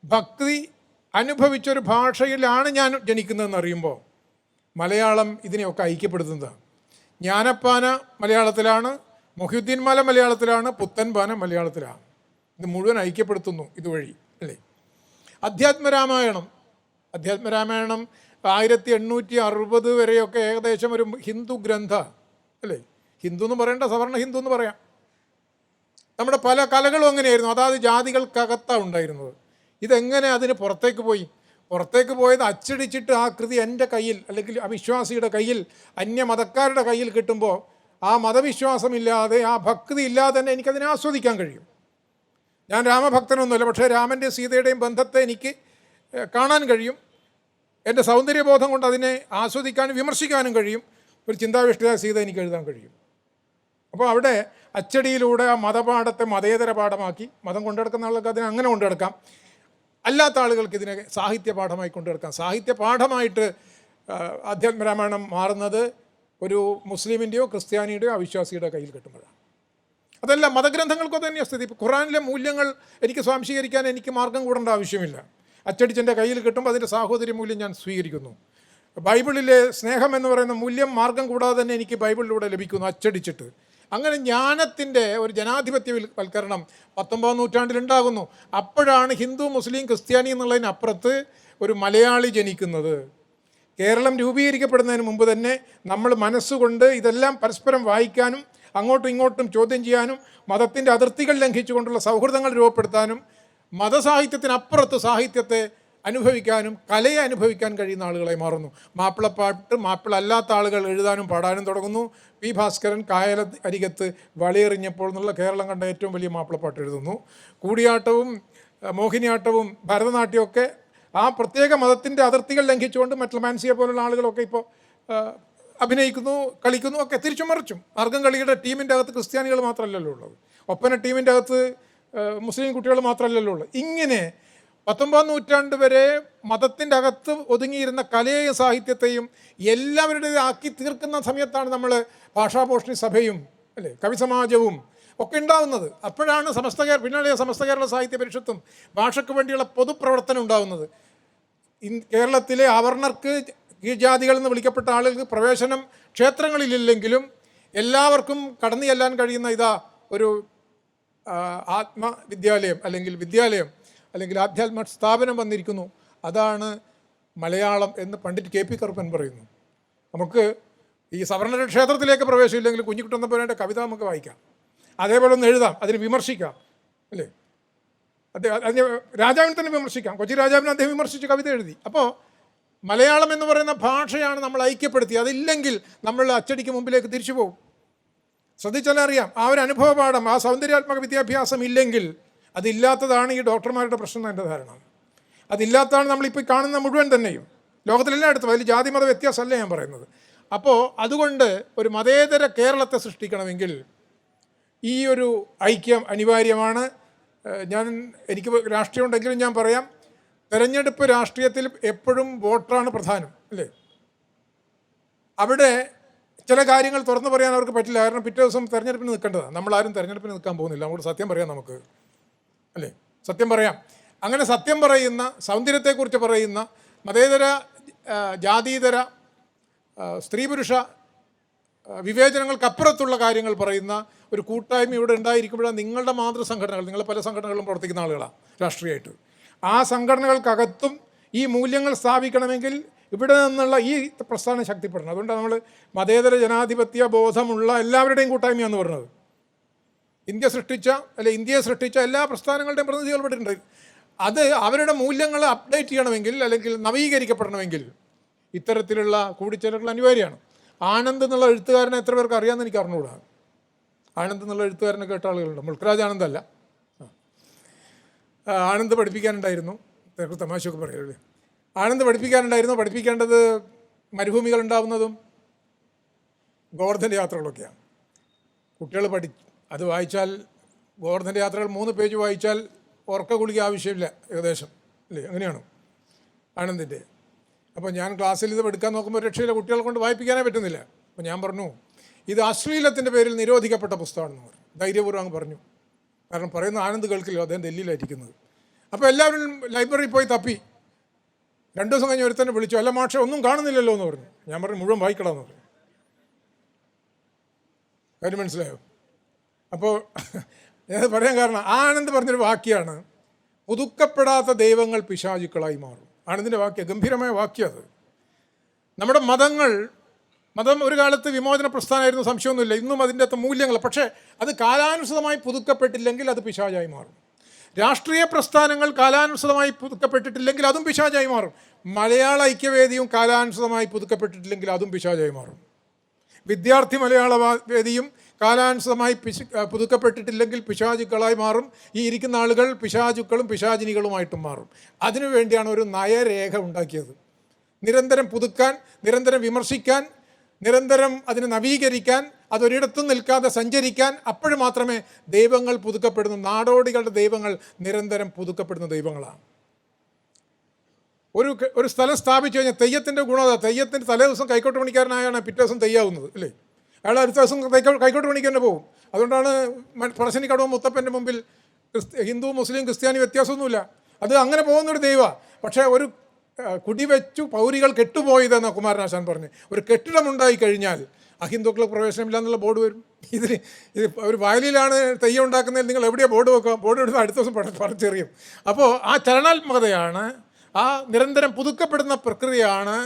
ഭക്തി അനുഭവിച്ചൊരു ഭാഷയിലാണ് ഞാൻ ജനിക്കുന്നതെന്ന് അറിയുമ്പോൾ മലയാളം ഇതിനെയൊക്കെ ഐക്യപ്പെടുത്തുന്നതാണ്. ജ്ഞാനപ്പാന മലയാളത്തിലാണ്, മൊഹ്യുദ്ദീൻ മാല മലയാളത്തിലാണ്, പുത്തൻപാന മലയാളത്തിലാണ്. ഇത് മുഴുവൻ ഐക്യപ്പെടുത്തുന്നു ഇതുവഴി, അല്ലേ? അധ്യാത്മരാമായണം 1860 വരെയൊക്കെ ഏകദേശം ഒരു ഹിന്ദു ഗ്രന്ഥ, അല്ലേ? ഹിന്ദു എന്ന് പറയേണ്ട സവർണ ഹിന്ദു എന്ന് പറയാം. നമ്മുടെ പല കലകളും അങ്ങനെയായിരുന്നു, അതായത് ജാതികൾക്കകത്താണ് ഉണ്ടായിരുന്നത്. ഇതെങ്ങനെ അതിന് പുറത്തേക്ക് പോയി? പുറത്തേക്ക് പോയത് അച്ചടിച്ചിട്ട് ആ കൃതി എൻ്റെ കയ്യിൽ, അല്ലെങ്കിൽ അവിശ്വാസിയുടെ കയ്യിൽ, അന്യമതക്കാരുടെ കയ്യിൽ കിട്ടുമ്പോൾ ആ മതവിശ്വാസമില്ലാതെ, ആ ഭക്തി ഇല്ലാതെ തന്നെ എനിക്കതിനെ ആസ്വദിക്കാൻ കഴിയും. ഞാൻ രാമഭക്തനൊന്നുമല്ല, പക്ഷേ രാമൻ്റെ സീതയുടെയും ബന്ധത്തെ എനിക്ക് കാണാൻ കഴിയും. എൻ്റെ സൗന്ദര്യബോധം കൊണ്ട് അതിനെ ആസ്വദിക്കാനും വിമർശിക്കാനും കഴിയും. ഒരു ചിന്താവിഷ്ടയായ സീത എനിക്ക് എഴുതാൻ കഴിയും. അപ്പോൾ അവിടെ അച്ചടിയിലൂടെ ആ മതപാഠത്തെ മതേതര പാഠമാക്കി, മതം കൊണ്ടെടുക്കുന്ന ആൾക്ക് അതിനെ അങ്ങനെ കൊണ്ടെടുക്കാം, അല്ലാത്ത ആളുകൾക്ക് ഇതിനെ സാഹിത്യ പാഠമായി കൊണ്ടെടുക്കാം. സാഹിത്യ പാഠമായിട്ട് അധ്യാത്മരാമായണം മാറുന്നത് ഒരു മുസ്ലിമിൻ്റെയോ ക്രിസ്ത്യാനിയുടെയോ അവിശ്വാസിയുടെ കയ്യിൽ കിട്ടുമ്പോഴാണ്. അതല്ല, മതഗ്രന്ഥങ്ങൾക്കോ തന്നെയാണ് സ്ഥിതി. ഇപ്പോൾ ഖുറാനിലെ മൂല്യങ്ങൾ എനിക്ക് സ്വാംശീകരിക്കാൻ എനിക്ക് മാർഗം കൂടേണ്ട ആവശ്യമില്ല. അച്ചടിച്ചെൻ്റെ കയ്യിൽ കിട്ടുമ്പോൾ അതിൻ്റെ സാഹോദര്യ മൂല്യം ഞാൻ സ്വീകരിക്കുന്നു. ബൈബിളിലെ സ്നേഹം എന്ന് പറയുന്ന മൂല്യം മാർഗം കൂടാതെ തന്നെ എനിക്ക് ബൈബിളിലൂടെ ലഭിക്കുന്നു അച്ചടിച്ചിട്ട്. അങ്ങനെ ജ്ഞാനത്തിൻ്റെ ഒരു ജനാധിപത്യവൽക്കരണം 19-ാം നൂറ്റാണ്ടിലുണ്ടാകുന്നു. അപ്പോഴാണ് ഹിന്ദു മുസ്ലിം ക്രിസ്ത്യാനി എന്നുള്ളതിനപ്പുറത്ത് ഒരു മലയാളി ജനിക്കുന്നത്. കേരളം രൂപീകരിക്കപ്പെടുന്നതിന് മുമ്പ് തന്നെ നമ്മൾ മനസ്സുകൊണ്ട് ഇതെല്ലാം പരസ്പരം വായിക്കാനും അങ്ങോട്ടും ഇങ്ങോട്ടും ചോദ്യം ചെയ്യാനും മതത്തിൻ്റെ അതിർത്തികൾ ലംഘിച്ചുകൊണ്ടുള്ള സൗഹൃദങ്ങൾ രൂപപ്പെടുത്താനും മതസാഹിത്യത്തിനപ്പുറത്ത് സാഹിത്യത്തെ അനുഭവിക്കാനും കലയെ അനുഭവിക്കാൻ കഴിയുന്ന ആളുകളായി മാറുന്നു. മാപ്പിളപ്പാട്ട് മാപ്പിളല്ലാത്ത ആളുകൾ എഴുതാനും പാടാനും തുടങ്ങുന്നു. പി ഭാസ്കരൻ കായല അരികത്ത് വളയെറിഞ്ഞപ്പോൾ എന്നുള്ള കേരളം കണ്ട ഏറ്റവും വലിയ മാപ്പിളപ്പാട്ട് എഴുതുന്നു. കൂടിയാട്ടവും മോഹിനിയാട്ടവും ഭരതനാട്യമൊക്കെ ആ പ്രത്യേക മതത്തിൻ്റെ അതിർത്തികൾ ലംഘിച്ചുകൊണ്ട് മറ്റുള്ള മാൻസിയെ പോലുള്ള ആളുകളൊക്കെ ഇപ്പോൾ അഭിനയിക്കുന്നു, കളിക്കുന്നു, ഒക്കെ തിരിച്ചും മറിച്ചും. മാർഗം കളിയുടെ ടീമിൻ്റെ അകത്ത് ക്രിസ്ത്യാനികൾ മാത്രമല്ലല്ലോ ഉള്ളത്, ഒപ്പന ടീമിൻ്റെ അകത്ത് മുസ്ലിം കുട്ടികൾ മാത്രമല്ലല്ലോ ഉള്ളത്. ഇങ്ങനെ 19-ാം നൂറ്റാണ്ട് വരെ മതത്തിൻ്റെ അകത്ത് ഒതുങ്ങിയിരുന്ന കലയെയും സാഹിത്യത്തെയും എല്ലാവരുടെയും ആക്കി തീർക്കുന്ന സമയത്താണ് നമ്മൾ ഭാഷാപോഷണി സഭയും, അല്ലേ, കവിസമാജവും ഒക്കെ ഉണ്ടാകുന്നത്. അപ്പോഴാണ് പിന്നാലെ സമസ്ത കേരള സാഹിത്യ പരിഷത്തും ഭാഷയ്ക്ക് വേണ്ടിയുള്ള പൊതുപ്രവർത്തനം ഉണ്ടാകുന്നത്. കേരളത്തിലെ അവർണർക്ക്, കീഴ്ജാതികൾ എന്ന് വിളിക്കപ്പെട്ട ആളുകൾക്ക് പ്രവേശനം ക്ഷേത്രങ്ങളിലില്ലെങ്കിലും എല്ലാവർക്കും കടന്നു ചെല്ലാൻ കഴിയുന്ന ഒരു ആത്മവിദ്യാലയം അല്ലെങ്കിൽ ആധ്യാത്മ സ്ഥാപനം വന്നിരിക്കുന്നു. അതാണ് മലയാളം എന്ന് പണ്ഡിറ്റ് KP കറുപ്പൻ പറയുന്നു. നമുക്ക് ഈ സവർണരുടെ ക്ഷേത്രത്തിലേക്ക് പ്രവേശനമില്ലെങ്കിൽ കുഞ്ഞിക്കുട്ടൻ കവിത നമുക്ക് വായിക്കാം, അതേപോലെ ഒന്ന് എഴുതാം, അതിന് വിമർശിക്കാം, അല്ലേ? അതിന് രാജാവിനെ തന്നെ വിമർശിക്കാം. കൊച്ചി രാജാവിനെ അദ്ദേഹം വിമർശിച്ച് കവിത എഴുതി. അപ്പോൾ മലയാളം എന്ന് പറയുന്ന ഭാഷയാണ് നമ്മൾ ഐക്യപ്പെടുത്തി. അതില്ലെങ്കിൽ നമ്മൾ അച്ചടിക്ക് മുമ്പിലേക്ക് തിരിച്ചു പോകും. ശ്രദ്ധിച്ചാൽ അറിയാം, ആ ഒരു അനുഭവ പാഠം, ആ സൗന്ദര്യാത്മക വിദ്യാഭ്യാസം ഇല്ലെങ്കിൽ, അതില്ലാത്തതാണ് ഈ ഡോക്ടർമാരുടെ പ്രശ്നം എന്ന് എൻ്റെ ധാരണ. അതില്ലാത്തതാണ് നമ്മളിപ്പോൾ കാണുന്ന മുഴുവൻ തന്നെയും, ലോകത്തിലെല്ലായിടത്തും. അതിൽ ജാതി മത വ്യത്യാസമല്ല ഞാൻ പറയുന്നത്. അപ്പോൾ അതുകൊണ്ട് ഒരു മതേതര കേരളത്തെ സൃഷ്ടിക്കണമെങ്കിൽ ഈ ഒരു ഐക്യം അനിവാര്യമാണ്. എനിക്ക് രാഷ്ട്രീയം ഉണ്ടെങ്കിലും ഞാൻ പറയാം, തെരഞ്ഞെടുപ്പ് രാഷ്ട്രീയത്തിൽ എപ്പോഴും വോട്ടാണ് പ്രധാനം, അല്ലേ? അവിടെ ചില കാര്യങ്ങൾ തുറന്നു പറയാൻ അവർക്ക് പറ്റില്ല. കാരണം പിറ്റേ ദിവസം തെരഞ്ഞെടുപ്പിന് നിൽക്കേണ്ടതാണ്. നമ്മളാരും തെരഞ്ഞെടുപ്പിന് നിൽക്കാൻ പോകുന്നില്ല. അങ്ങോട്ട് സത്യം പറയാം നമുക്ക്, അല്ലേ? സത്യം പറയാം. അങ്ങനെ സത്യം പറയുന്ന, സൗന്ദര്യത്തെക്കുറിച്ച് പറയുന്ന, മതേതര ജാതീതര സ്ത്രീ പുരുഷ വിവേചനങ്ങൾക്കപ്പുറത്തുള്ള കാര്യങ്ങൾ പറയുന്ന ഒരു കൂട്ടായ്മ ഇവിടെ ഉണ്ടായിരിക്കുമ്പോഴാണ് നിങ്ങളുടെ മാതൃസംഘടനകൾ, നിങ്ങൾ പല സംഘടനകളും പ്രവർത്തിക്കുന്ന ആളുകളാണ് രാഷ്ട്രീയമായിട്ട്. ആ സംഘടനകൾക്കകത്തും ഈ മൂല്യങ്ങൾ സ്ഥാപിക്കണമെങ്കിൽ ഇവിടെ നിന്നുള്ള ഈ പ്രസ്ഥാനം ശക്തിപ്പെടണം. അതുകൊണ്ടാണ് നമ്മൾ മതേതര ജനാധിപത്യ ബോധമുള്ള എല്ലാവരുടെയും കൂട്ടായ്മയാണെന്ന് പറഞ്ഞത്. ഇന്ത്യയെ സൃഷ്ടിച്ച എല്ലാ പ്രസ്ഥാനങ്ങളുടെയും പ്രതിനിധികൾ ഇവിടെ ഉണ്ട്. അത് അവരുടെ മൂല്യങ്ങൾ അപ്ഡേറ്റ് ചെയ്യണമെങ്കിൽ, അല്ലെങ്കിൽ നവീകരിക്കപ്പെടണമെങ്കിൽ ഇത്തരത്തിലുള്ള കൂടിച്ചേരലുകൾ അനിവാര്യമാണ്. ആനന്ദ് എന്നുള്ള എഴുത്തുകാരനെ എത്ര പേർക്ക് അറിയാമെന്ന് എനിക്ക് അറിഞ്ഞുകൂടാ. ആനന്ദ് എന്നുള്ള എഴുത്തുകാരനെ കേട്ട ആളുകളുണ്ട്. മുൾക്രാജ് ആനന്ദല്ല, ആനന്ദ് പഠിപ്പിക്കാനുണ്ടായിരുന്നു. തമാശയൊക്കെ പറയല്ലേ. ആനന്ദ് പഠിപ്പിക്കാനുണ്ടായിരുന്നു. പഠിപ്പിക്കേണ്ടത് മരുഭൂമികൾ ഉണ്ടാവുന്നതും ഗോവർദ്ധൻ്റെ യാത്രകളൊക്കെയാണ്. കുട്ടികൾ അത് വായിച്ചാൽ, ഗോവർദ്ധൻ്റെ യാത്രകൾ 3 പേജ് വായിച്ചാൽ ഉറക്ക ഗുളിക ആവശ്യമില്ല ഏകദേശം, അല്ലേ? അങ്ങനെയാണ് ആനന്ദിൻ്റെ. അപ്പോൾ ഞാൻ ക്ലാസ്സിൽ ഇത് എടുക്കാൻ നോക്കുമ്പോൾ രക്ഷയില്ല, കുട്ടികളെ കൊണ്ട് വായിപ്പിക്കാനേ പറ്റുന്നില്ല. അപ്പോൾ ഞാൻ പറഞ്ഞു, ഇത് അശ്ലീലത്തിൻ്റെ പേരിൽ നിരോധിക്കപ്പെട്ട പുസ്തകമാണെന്ന് പറഞ്ഞു. ധൈര്യപൂർവ്വം അങ്ങ് പറഞ്ഞു. കാരണം പറയുന്ന ആനന്ദ് കേൾക്കില്ല, അദ്ദേഹം ഡൽഹിയിലായിരിക്കുന്നത്. അപ്പോൾ എല്ലാവരും ലൈബ്രറിയിൽ പോയി തപ്പി. 2 ദിവസം കഴിഞ്ഞ് ഒരുത്തന്നെ വിളിച്ചു, അല്ല മാഷെ ഒന്നും കാണുന്നില്ലല്ലോ എന്ന് പറഞ്ഞു. ഞാൻ പറഞ്ഞു മുഴുവൻ വായിക്കണമെന്ന് പറഞ്ഞു. കാര്യം മനസ്സിലായോ? അപ്പോൾ ഞാനത് പറയാൻ കാരണം ആനന്ദ് പറഞ്ഞൊരു വാക്യമാണ്, പുതുക്കപ്പെടാത്ത ദൈവങ്ങൾ പിശാചുക്കളായി മാറും. ആനന്ദിൻ്റെ വാക്യം, ഗംഭീരമായ വാക്യം അത്. നമ്മുടെ മതം ഒരു കാലത്ത് വിമോചന പ്രസ്ഥാനമായിരുന്നു, സംശയമൊന്നുമില്ല. ഇന്നും അതിൻ്റെ അകത്ത് മൂല്യങ്ങൾ, പക്ഷേ അത് കാലാനുസൃതമായി പുതുക്കപ്പെട്ടില്ലെങ്കിൽ അത് പിശാചായി മാറും. രാഷ്ട്രീയ പ്രസ്ഥാനങ്ങൾ കാലാനുസൃതമായി പുതുക്കപ്പെട്ടിട്ടില്ലെങ്കിൽ അതും പിശാചായി മാറും. മലയാള ഐക്യവേദിയും കാലാനുസൃതമായി പുതുക്കപ്പെട്ടിട്ടില്ലെങ്കിൽ അതും പിശാചായി മാറും. വിദ്യാർത്ഥി മലയാള വേദിയും കാലാനുസൃതമായി പുതുക്കപ്പെട്ടിട്ടില്ലെങ്കിൽ പിശാചുക്കളായി മാറും. ഈ ഇരിക്കുന്ന ആളുകൾ പിശാചുക്കളും പിശാചിനികളുമായിട്ടും മാറും. അതിനുവേണ്ടിയാണ് ഒരു നയരേഖ ഉണ്ടാക്കിയത്. നിരന്തരം പുതുക്കാൻ, നിരന്തരം വിമർശിക്കാൻ, നിരന്തരം അതിനെ നവീകരിക്കാൻ, അതൊരിടത്തും നിൽക്കാതെ സഞ്ചരിക്കാൻ. അപ്പോഴും മാത്രമേ ദൈവങ്ങൾ പുതുക്കപ്പെടുന്നു. നാടോടികളുടെ ദൈവങ്ങൾ നിരന്തരം പുതുക്കപ്പെടുന്ന ദൈവങ്ങളാണ്. ഒരു സ്ഥലം സ്ഥാപിച്ചു കഴിഞ്ഞാൽ തെയ്യത്തിൻ്റെ ഗുണത, തെയ്യത്തിന് തലേ ദിവസം കൈക്കോട്ട് പണിക്കാരനായാണ് പിറ്റേ ദിവസം തെയ്യാവുന്നത്, അല്ലേ? അയാൾ അടുത്ത ദിവസം കൈക്കോട്ട് പണിക്ക് തന്നെ പോകും. അതുകൊണ്ടാണ് പറശ്ശിനിക്കടവ് മുത്തപ്പൻ്റെ മുമ്പിൽ ഹിന്ദു മുസ്ലിം ക്രിസ്ത്യാനി വ്യത്യാസമൊന്നുമില്ല. അത് അങ്ങനെ പോകുന്നൊരു ദൈവമാണ്. പക്ഷേ ഒരു കുടിവെച്ചു പൗരികൾ കെട്ടുപോയതെന്ന് കുമാരനാശാൻ പറഞ്ഞു. ഒരു കെട്ടിടമുണ്ടായി കഴിഞ്ഞാൽ അഹിന്ദുക്കൾ പ്രവേശനമില്ല എന്നുള്ള ബോർഡ് വരും. ഇത് ഒരു വയലിലാണ് തെയ്യം ഉണ്ടാക്കുന്നതിൽ നിങ്ങൾ എവിടെയാണ് ബോർഡ് വെക്കുക? ബോർഡ് എടുത്ത് അടുത്ത ദിവസം പറിച്ചെറിയും. അപ്പോൾ ആ ചലനാത്മകതയാണ്, ആ നിരന്തരം പുതുക്കപ്പെടുന്ന പ്രക്രിയയാണ്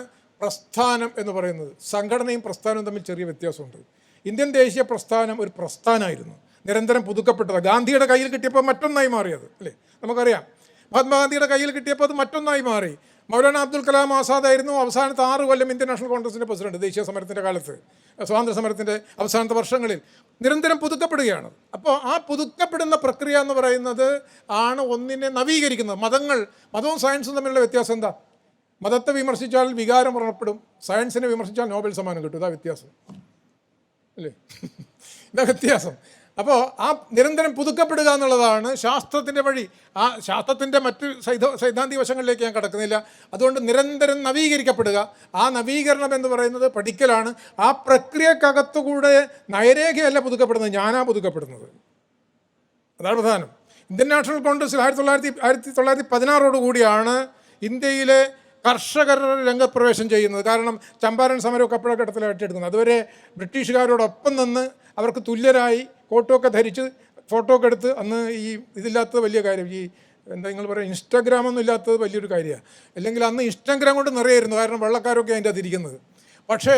പ്രസ്ഥാനം എന്ന് പറയുന്നത്. സംഘടനയും പ്രസ്ഥാനവും തമ്മിൽ ചെറിയ വ്യത്യാസമുണ്ട്. ഇന്ത്യൻ ദേശീയ പ്രസ്ഥാനം ഒരു പ്രസ്ഥാനമായിരുന്നു, നിരന്തരം പുതുക്കപ്പെട്ടത്. ഗാന്ധിയുടെ കയ്യിൽ കിട്ടിയപ്പോൾ മറ്റൊന്നായി മാറിയത്, അല്ലേ? നമുക്കറിയാം. മഹാത്മാഗാന്ധിയുടെ കയ്യിൽ കിട്ടിയപ്പോൾ അത് മറ്റൊന്നായി മാറി. മൗലാന അബ്ദുൽ കലാം ആസാദ് ആയിരുന്നു അവസാനത്തെ 6 കൊല്ലം ഇന്ത്യൻ നാഷണൽ കോൺഗ്രസിൻ്റെ പ്രസിഡന്റ്. ദേശീയ സമരത്തിൻ്റെ കാലത്ത്, സ്വാതന്ത്ര്യ സമരത്തിൻ്റെ അവസാനത്തെ വർഷങ്ങളിൽ നിരന്തരം പുതുക്കപ്പെടുകയാണ്. അപ്പോൾ ആ പുതുക്കപ്പെടുന്ന പ്രക്രിയ എന്ന് പറയുന്നത് ആണ് ഒന്നിനെ നവീകരിക്കുന്നത്. മതവും സയൻസും തമ്മിലുള്ള വ്യത്യാസം എന്താ? മതത്തെ വിമർശിച്ചാൽ വികാരം പുറപ്പെടും, സയൻസിനെ വിമർശിച്ചാൽ നോബൽ സമ്മാനം കിട്ടും. ഇതാ വ്യത്യാസം, അല്ലേ? ഇതാ വ്യത്യാസം. അപ്പോൾ ആ നിരന്തരം പുതുക്കപ്പെടുക എന്നുള്ളതാണ് ശാസ്ത്രത്തിൻ്റെ വഴി. ആ ശാസ്ത്രത്തിൻ്റെ മറ്റ് സൈദ്ധാന്തിക വശങ്ങളിലേക്ക് ഞാൻ കടക്കുന്നില്ല. അതുകൊണ്ട് നിരന്തരം നവീകരിക്കപ്പെടുക. ആ നവീകരണം എന്ന് പറയുന്നത് പഠിക്കലാണ്. ആ പ്രക്രിയക്കകത്തുകൂടെ നയരേഖയല്ല പുതുക്കപ്പെടുന്നത്, ഞാനാ പുതുക്കപ്പെടുന്നത്. അതാണ് പ്രധാനം. ഇന്ത്യൻ നാഷണൽ കോൺഗ്രസിൽ 1916 കൂടിയാണ് ഇന്ത്യയിലെ കർഷകരുടെ രംഗപ്രവേശം ചെയ്യുന്നത്. കാരണം ചമ്പാരൻ സമരമൊക്കെ അപ്പോഴഘട്ടത്തിലാണ് ഏറ്റെടുക്കുന്നത്. അതുവരെ ബ്രിട്ടീഷുകാരോടൊപ്പം നിന്ന് അവർക്ക് തുല്യരായി കോട്ടൊക്കെ ധരിച്ച് ഫോട്ടോ ഒക്കെ എടുത്ത്, അന്ന് ഈ ഇതില്ലാത്തത് വലിയ കാര്യം, ഈ എന്താ നിങ്ങൾ പറയുക, ഇൻസ്റ്റാഗ്രാമൊന്നും ഇല്ലാത്തത് വലിയൊരു കാര്യമാണ്. അല്ലെങ്കിൽ അന്ന് ഇൻസ്റ്റാഗ്രാം കൊണ്ട് നിറയായിരുന്നു, കാരണം വെള്ളക്കാരൊക്കെ അതിൻ്റെ അതിരിക്കുന്നത്. പക്ഷേ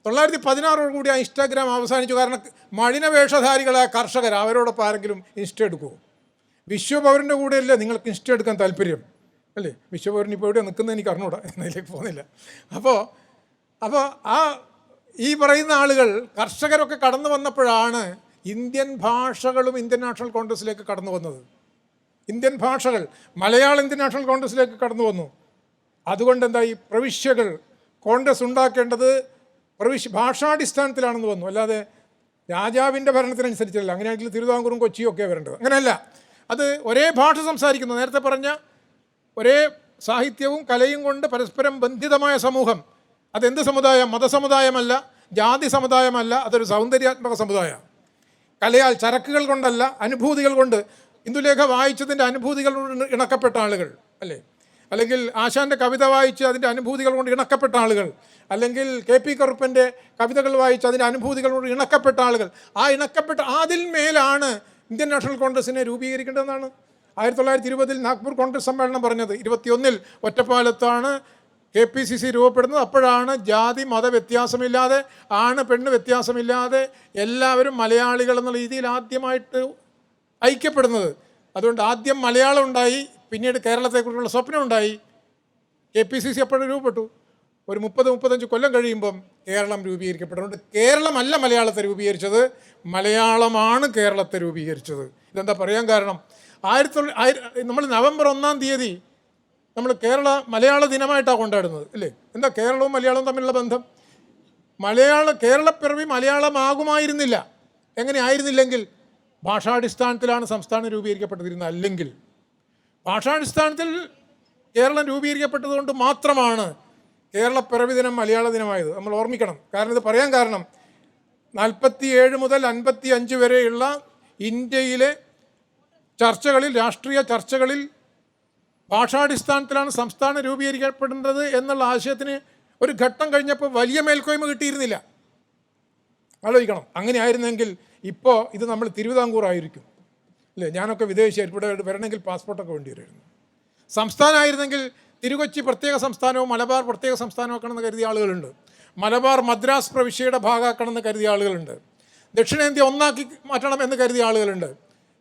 1916 കൂടി ആ ഇൻസ്റ്റാഗ്രാം അവസാനിച്ചു. കാരണം മഴിന വേഷധാരികളായ കർഷകർ, അവരോടൊപ്പം ആരെങ്കിലും ഇൻസ്റ്റ എടുക്കുമോ? വിശ്വപൗരൻ്റെ കൂടെയല്ലേ നിങ്ങൾക്ക് ഇൻസ്റ്റ എടുക്കാൻ താല്പര്യം, അല്ലേ? വിശ്വപൗരൻ ഇപ്പോൾ എവിടെയാണ് നിൽക്കുന്നത് എനിക്ക് അറിഞ്ഞൂടാ, എന്നതിലേക്ക് പോകുന്നില്ല. അപ്പോൾ ആ ഈ പറയുന്ന ആളുകൾ, കർഷകരൊക്കെ കടന്നു വന്നപ്പോഴാണ് ഇന്ത്യൻ ഭാഷകളും ഇന്ത്യൻ നാഷണൽ കോൺഗ്രസിലേക്ക് കടന്നു വന്നത്. ഇന്ത്യൻ ഭാഷകൾ, മലയാളം ഇന്ത്യൻ നാഷണൽ കോൺഗ്രസിലേക്ക് കടന്നു വന്നു. അതുകൊണ്ട് എന്തായി, പ്രവിശ്യകൾ കോൺഗ്രസ് ഉണ്ടാക്കേണ്ടത് ഭാഷാടിസ്ഥാനത്തിലാണെന്ന് വന്നു. അല്ലാതെ രാജാവിൻ്റെ ഭരണത്തിനനുസരിച്ചല്ല. അങ്ങനെയാണെങ്കിൽ തിരുവിതാംകൂറും കൊച്ചിയും ഒക്കെ വരേണ്ടത്. അങ്ങനെയല്ല, അത് ഒരേ ഭാഷ സംസാരിക്കുന്നു, നേരത്തെ പറഞ്ഞ ഒരേ സാഹിത്യവും കലയും കൊണ്ട് പരസ്പരം ബന്ധിതമായ സമൂഹം. അതെന്ത് സമുദായം? മതസമുദായമല്ല, ജാതി സമുദായമല്ല, അതൊരു സൗന്ദര്യാത്മക സമുദായമാണ്. കലയാൽ, ചരക്കുകൾ കൊണ്ടല്ല, അനുഭൂതികൾ കൊണ്ട്. ഇന്ദുലേഖ വായിച്ചതിൻ്റെ അനുഭൂതികൾ കൊണ്ട് ഇണക്കപ്പെട്ട ആളുകൾ അല്ലേ? അല്ലെങ്കിൽ ആശാൻ്റെ കവിത വായിച്ച് അതിൻ്റെ അനുഭൂതികൾ കൊണ്ട് ഇണക്കപ്പെട്ട ആളുകൾ, അല്ലെങ്കിൽ KP കറുപ്പൻ്റെ കവിതകൾ വായിച്ച് അതിൻ്റെ അനുഭൂതികൾ കൊണ്ട് ഇണക്കപ്പെട്ട ആളുകൾ. ആ ഇണക്കപ്പെട്ട അതിന്മേലാണ് ഇന്ത്യൻ നാഷണൽ കോൺഗ്രസിനെ രൂപീകരിക്കേണ്ടതെന്നാണ് 1920 നാഗ്പൂർ കോൺഗ്രസ് സമ്മേളനം പറഞ്ഞത്. 21 ഒറ്റപ്പാലത്താണ് KPCC രൂപപ്പെടുന്നത്. അപ്പോഴാണ് ജാതി മത വ്യത്യാസമില്ലാതെ, ആണ് പെണ്ണ് വ്യത്യാസമില്ലാതെ എല്ലാവരും മലയാളികൾ എന്നുള്ള രീതിയിൽ ആദ്യമായിട്ട് ഐക്യപ്പെടുന്നത്. അതുകൊണ്ട് ആദ്യം മലയാളം ഉണ്ടായി, പിന്നീട് കേരളത്തെക്കുറിച്ചുള്ള സ്വപ്നം ഉണ്ടായി. KPCC അപ്പോഴും രൂപപ്പെട്ടു. ഒരു 30-35 കൊല്ലം കഴിയുമ്പം കേരളം രൂപീകരിക്കപ്പെടുന്നുണ്ട്. കേരളമല്ല മലയാളത്തെ രൂപീകരിച്ചത്, മലയാളമാണ് കേരളത്തെ രൂപീകരിച്ചത്. ഇതെന്താ പറയാൻ കാരണം? നമ്മൾ നവംബർ 1-ാം തീയതി നമ്മൾ മലയാള ദിനമായിട്ടാണ് കൊണ്ടാടുന്നത് അല്ലേ? എന്താ കേരളവും മലയാളവും തമ്മിലുള്ള ബന്ധം? കേരളപ്പിറവി മലയാളമാകുമായിരുന്നില്ല. എങ്ങനെ ആയിരുന്നില്ലെങ്കിൽ? ഭാഷാടിസ്ഥാനത്തിലാണ് സംസ്ഥാനം രൂപീകരിക്കപ്പെട്ടിരുന്നത്. അല്ലെങ്കിൽ ഭാഷാടിസ്ഥാനത്തിൽ കേരളം രൂപീകരിക്കപ്പെട്ടതുകൊണ്ട് മാത്രമാണ് കേരളപ്പിറവി ദിനം മലയാള ദിനമായത്. നമ്മൾ ഓർമ്മിക്കണം. കാരണം ഇത് പറയാൻ കാരണം 47 മുതൽ 55 വരെയുള്ള ഇന്ത്യയിലെ ചർച്ചകളിൽ, രാഷ്ട്രീയ ചർച്ചകളിൽ ഭാഷാടിസ്ഥാനത്തിലാണ് സംസ്ഥാനം രൂപീകരിക്കപ്പെടേണ്ടത് എന്നുള്ള ആശയത്തിന് ഒരു ഘട്ടം കഴിഞ്ഞപ്പോൾ വലിയ മേൽക്കോയ്മ കിട്ടിയിരുന്നില്ല. ആലോചിക്കണം. അങ്ങനെ ആയിരുന്നെങ്കിൽ ഇപ്പോൾ ഇത് നമ്മൾ തിരുവിതാംകൂർ ആയിരിക്കും അല്ലേ? ഞാനൊക്കെ വിദേശിയായിരിക്കും, ഇവിടെ വരണമെങ്കിൽ പാസ്പോർട്ടൊക്കെ വേണ്ടി വരുമായിരുന്നു. സംസ്ഥാനമായിരുന്നെങ്കിൽ തിരുകൊച്ചി പ്രത്യേക സംസ്ഥാനവും മലബാർ പ്രത്യേക സംസ്ഥാനവും ആക്കണമെന്ന് കരുതിയ ആളുകളുണ്ട്. മലബാർ മദ്രാസ് പ്രവിശ്യയുടെ ഭാഗമാക്കണമെന്ന് കരുതിയ ആളുകളുണ്ട്. ദക്ഷിണേന്ത്യ ഒന്നാക്കി മാറ്റണം എന്ന് കരുതിയ ആളുകളുണ്ട്.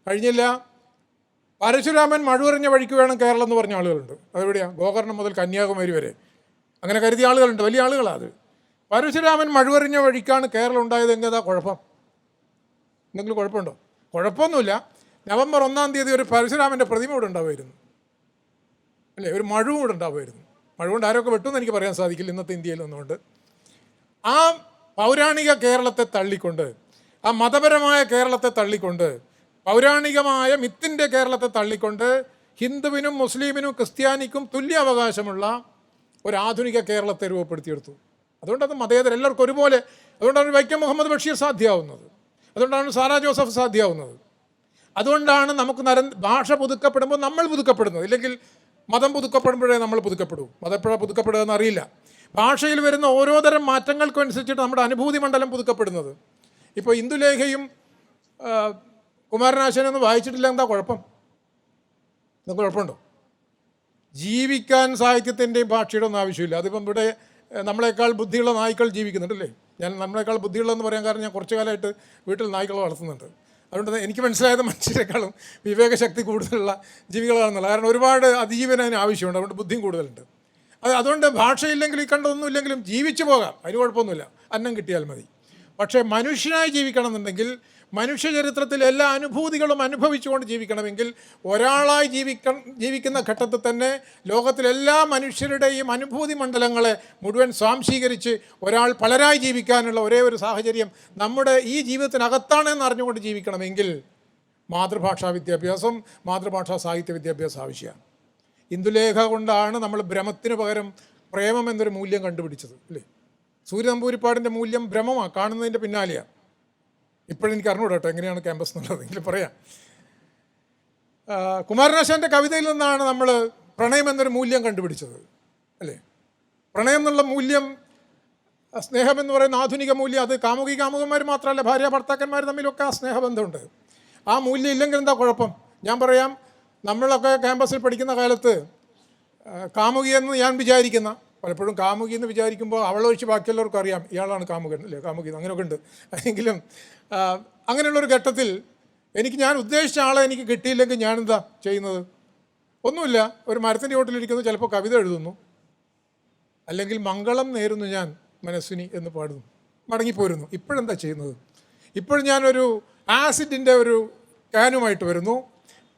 കഴിഞ്ഞില്ല. പരശുരാമൻ മഴുവറിഞ്ഞ വഴിക്ക് വേണം കേരളം എന്ന് പറഞ്ഞ ആളുകളുണ്ട്. അതെവിടെയാണ്? ഗോകർണം മുതൽ കന്യാകുമാരി വരെ അങ്ങനെ കരുതിയ ആളുകളുണ്ട്. വലിയ ആളുകളാണ് അത്. പരശുരാമൻ മഴുവറിഞ്ഞ വഴിക്കാണ് കേരളം ഉണ്ടായതെങ്കിൽ അതാ കുഴപ്പം? എന്തെങ്കിലും കുഴപ്പമുണ്ടോ? കുഴപ്പമൊന്നുമില്ല. നവംബർ 1-ാം തീയതി ഒരു പരശുരാമൻ്റെ പ്രതിമ ഇവിടെ ഉണ്ടാവുമായിരുന്നു അല്ലേ? ഒരു മഴുവും ഇവിടെ ഉണ്ടാവുമായിരുന്നു. മഴ കൊണ്ട് ആരൊക്കെ വെട്ടുമെന്ന് എനിക്ക് പറയാൻ സാധിക്കില്ല ഇന്നത്തെ ഇന്ത്യയിൽ ഒന്നുകൊണ്ട്. ആ പൗരാണിക കേരളത്തെ തള്ളിക്കൊണ്ട്, ആ മതപരമായ കേരളത്തെ തള്ളിക്കൊണ്ട്, പൗരാണികമായ മിത്തിൻ്റെ കേരളത്തെ തള്ളിക്കൊണ്ട് ഹിന്ദുവിനും മുസ്ലിമിനും ക്രിസ്ത്യാനിക്കും തുല്യ അവകാശമുള്ള ഒരു ആധുനിക കേരളത്തെ രൂപപ്പെടുത്തിയെടുത്തു. അതുകൊണ്ടത് മതേതര, എല്ലാവർക്കും ഒരുപോലെ. അതുകൊണ്ടാണ് വൈക്കം മുഹമ്മദ് ബഷീർ സാധ്യമാവുന്നത്. അതുകൊണ്ടാണ് സാറാ ജോസഫ് സാധ്യമാവുന്നത്. അതുകൊണ്ടാണ് നമുക്ക് ഭാഷ പുതുക്കപ്പെടുമ്പോൾ നമ്മൾ പുതുക്കപ്പെടുന്നത്. ഇല്ലെങ്കിൽ മതം പുതുക്കപ്പെടുമ്പോഴേ നമ്മൾ പുതുക്കപ്പെടൂ. മതം എപ്പോഴാണ് പുതുക്കപ്പെടുക എന്നറിയില്ല. ഭാഷയിൽ വരുന്ന ഓരോ തരം മാറ്റങ്ങൾക്കനുസരിച്ചിട്ട് നമ്മുടെ അനുഭൂതി മണ്ഡലം പുതുക്കപ്പെടുന്നത്. ഇപ്പോൾ ഇന്ദുലേഖയും കുമാരനാശാനൊന്നും വായിച്ചിട്ടില്ല, എന്താ കുഴപ്പം? നിങ്ങൾക്ക് കുഴപ്പമുണ്ടോ? ജീവിക്കാൻ സാഹിത്യത്തിൻ്റെയും ഭാഷയുടെ ഒന്നും ആവശ്യമില്ല. അതിപ്പം ഇവിടെ നമ്മളെക്കാൾ ബുദ്ധിയുള്ള നായ്ക്കൾ ജീവിക്കുന്നുണ്ടല്ലേ? ഞാൻ നമ്മളെക്കാൾ ബുദ്ധിയുള്ളതെന്ന് പറയാൻ കാരണം ഞാൻ കുറച്ചു കാലമായിട്ട് വീട്ടിൽ നായ്ക്കളെ വളർത്തുന്നുണ്ട്. അതുകൊണ്ട് എനിക്ക് മനസ്സിലായത് മനുഷ്യരെക്കാളും വിവേകശക്തി കൂടുതലുള്ള ജീവികളാണെന്നുള്ള. കാരണം ഒരുപാട് അതിജീവനം അതിന് ആവശ്യമുണ്ട്. അതുകൊണ്ട് ബുദ്ധിയും കൂടുതലുണ്ട്. അതുകൊണ്ട് ഭാഷയില്ലെങ്കിലും ഈ കണ്ടതൊന്നും ഇല്ലെങ്കിലും ജീവിച്ചു പോകാം, അതിന് കുഴപ്പമൊന്നുമില്ല. അന്നം കിട്ടിയാൽ മതി. പക്ഷേ മനുഷ്യനായി ജീവിക്കണം എന്നുണ്ടെങ്കിൽ, മനുഷ്യ ചരിത്രത്തിൽ എല്ലാ അനുഭൂതികളും അനുഭവിച്ചുകൊണ്ട് ജീവിക്കണമെങ്കിൽ, ഒരാളായി ജീവിക്കുന്ന ഘട്ടത്തിൽ തന്നെ ലോകത്തിലെല്ലാ മനുഷ്യരുടെയും അനുഭൂതി മണ്ഡലങ്ങളെ മുഴുവൻ സ്വാംശീകരിച്ച് ഒരാൾ പലരായി ജീവിക്കാനുള്ള ഒരേ ഒരു സാഹചര്യം നമ്മുടെ ഈ ജീവിതത്തിനകത്താണെന്ന് അറിഞ്ഞുകൊണ്ട് ജീവിക്കണമെങ്കിൽ മാതൃഭാഷാ വിദ്യാഭ്യാസം, മാതൃഭാഷാ സാഹിത്യ വിദ്യാഭ്യാസം ആവശ്യമാണ്. ഇന്ദുലേഖ കൊണ്ടാണ് നമ്മൾ ഭ്രമത്തിന് പകരം പ്രേമം എന്നൊരു മൂല്യം കണ്ടുപിടിച്ചത് അല്ലേ? സൂര്യനമ്പൂരിപ്പാടിൻ്റെ മൂല്യം ഭ്രമമാണ്, കാണുന്നതിൻ്റെ പിന്നാലെയാണ്. ഇപ്പോഴെനിക്ക് അറിഞ്ഞൂടാ കേട്ടോ എങ്ങനെയാണ് ക്യാമ്പസ് എന്നുള്ളത്, എങ്കിലും പറയാം. കുമാരനാശാൻ്റെ കവിതയിൽ നിന്നാണ് നമ്മൾ പ്രണയം എന്നൊരു മൂല്യം കണ്ടുപിടിച്ചത് അല്ലേ? പ്രണയം എന്നുള്ള മൂല്യം, സ്നേഹം എന്ന് പറയുന്ന ആധുനിക മൂല്യം, അത് കാമുകന്മാർ മാത്രമല്ല, ഭാര്യ ഭർത്താക്കന്മാർ തമ്മിലൊക്കെ ആ സ്നേഹബന്ധമുണ്ട്. ആ മൂല്യം ഇല്ലെങ്കിൽ എന്താ കുഴപ്പം? ഞാൻ പറയാം, നമ്മളൊക്കെ ക്യാമ്പസിൽ പഠിക്കുന്ന കാലത്ത് കാമുകിയെന്ന് ഞാൻ വിചാരിക്കുന്ന, പലപ്പോഴും കാമുകി എന്ന് വിചാരിക്കുമ്പോൾ അവളൊഴിച്ച് ബാക്കിയുള്ളവർക്കും അറിയാം ഇയാളാണ് കാമുകൻ അല്ലേ, കാമുകി അങ്ങനെയൊക്കെ ഉണ്ട്. എങ്കിലും അങ്ങനെയുള്ളൊരു ഘട്ടത്തിൽ ഞാൻ ഉദ്ദേശിച്ച ആളെ എനിക്ക് കിട്ടിയില്ലെങ്കിൽ ഞാനെന്താ ചെയ്യുന്നത്? ഒന്നുമില്ല, ഒരു മരത്തിൻ്റെ ചോട്ടിലിരിക്കുന്നു, ചിലപ്പോൾ കവിത എഴുതുന്നു, അല്ലെങ്കിൽ മംഗളം നേരുന്നു ഞാൻ മനസ്വിനി എന്ന് പാടുന്നു, മടങ്ങിപ്പോരുന്നു. ഇപ്പോഴെന്താ ചെയ്യുന്നത്? ഇപ്പോഴും ഞാനൊരു ആസിഡിൻ്റെ ഒരു ക്യാനുമായിട്ട് വരുന്നു,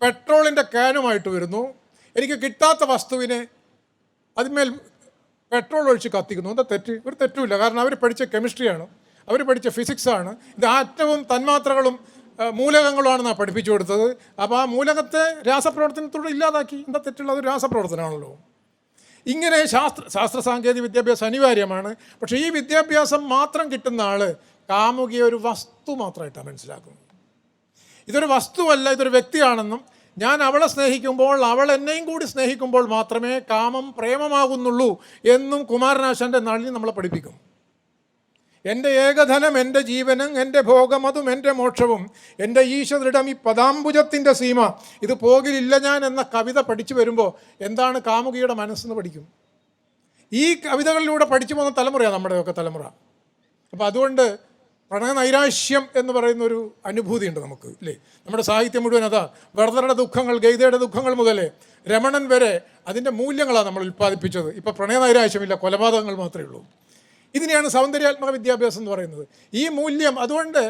പെട്രോളിൻ്റെ ക്യാനുമായിട്ട് വരുന്നു. എനിക്ക് കിട്ടാത്ത വസ്തുവിനെ അതിന്മേൽ പെട്രോൾ ഒഴിച്ച് കത്തിക്കുന്നു. എന്താ തെറ്റ്? ഒരു തെറ്റുമില്ല. കാരണം അവർ പഠിച്ച കെമിസ്ട്രിയാണ്, അവർ പഠിച്ച ഫിസിക്സാണ്. ഇത് ആറ്റവും തന്മാത്രകളും മൂലകങ്ങളുമാണെന്നാണ് പഠിപ്പിച്ചു കൊടുത്തത്. അപ്പോൾ ആ മൂലകത്തെ രാസപ്രവർത്തനത്തോടെ ഇല്ലാതാക്കി. എന്താ തെറ്റുള്ള? അതൊരു രാസപ്രവർത്തനമാണല്ലോ. ഇങ്ങനെ ശാസ്ത്ര സാങ്കേതിക വിദ്യാഭ്യാസം അനിവാര്യമാണ്. പക്ഷേ ഈ വിദ്യാഭ്യാസം മാത്രം കിട്ടുന്ന ആൾ കാമുകിയെ ഒരു വസ്തു മാത്രമായിട്ടാണ് മനസ്സിലാക്കുന്നത്. ഇതൊരു വസ്തുവല്ല, ഇതൊരു വ്യക്തിയാണെന്നും ഞാൻ അവളെ സ്നേഹിക്കുമ്പോൾ അവൾ എന്നെയും കൂടി സ്നേഹിക്കുമ്പോൾ മാത്രമേ കാമം പ്രേമമാകുന്നുള്ളൂ എന്നും കുമാരനാശാൻ്റെ നളിനി നമ്മളെ പഠിപ്പിക്കും. എൻ്റെ ഏകധനം എൻ്റെ ജീവനും എൻ്റെ ഭോഗമതും എൻ്റെ മോക്ഷവും എൻ്റെ ഈശ്വരിടം ഈ പദാംബുജത്തിൻ്റെ സീമ ഇത് പോകിലില്ല ഞാൻ എന്ന കവിത പഠിച്ചു വരുമ്പോൾ എന്താണ് കാമുകിയുടെ മനസ്സെന്ന് പഠിക്കും. ഈ കവിതകളിലൂടെ പഠിച്ചു പോകുന്ന തലമുറയാണ് നമ്മുടെയൊക്കെ തലമുറ. അപ്പോൾ അതുകൊണ്ട് പ്രണയനൈരാശ്യം എന്ന് പറയുന്നൊരു അനുഭൂതി ഉണ്ട് നമുക്ക്, ഇല്ലേ? നമ്മുടെ സാഹിത്യം മുഴുവൻ അതാ. വെർദറുടെ ദുഃഖങ്ങൾ, ഗൈതയുടെ ദുഃഖങ്ങൾ മുതൽ രമണൻ വരെ അതിൻ്റെ മൂല്യങ്ങളാണ് നമ്മൾ ഉൽപ്പാദിപ്പിച്ചത്. ഇപ്പോൾ പ്രണയനൈരാശ്യമില്ല, കൊലപാതകങ്ങൾ മാത്രമേ ഉള്ളൂ. ഇതിനെയാണ് സൗന്ദര്യാത്മക വിദ്യാഭ്യാസം എന്ന് പറയുന്നത്. ഈ മൂല്യം അതുകൊണ്ട്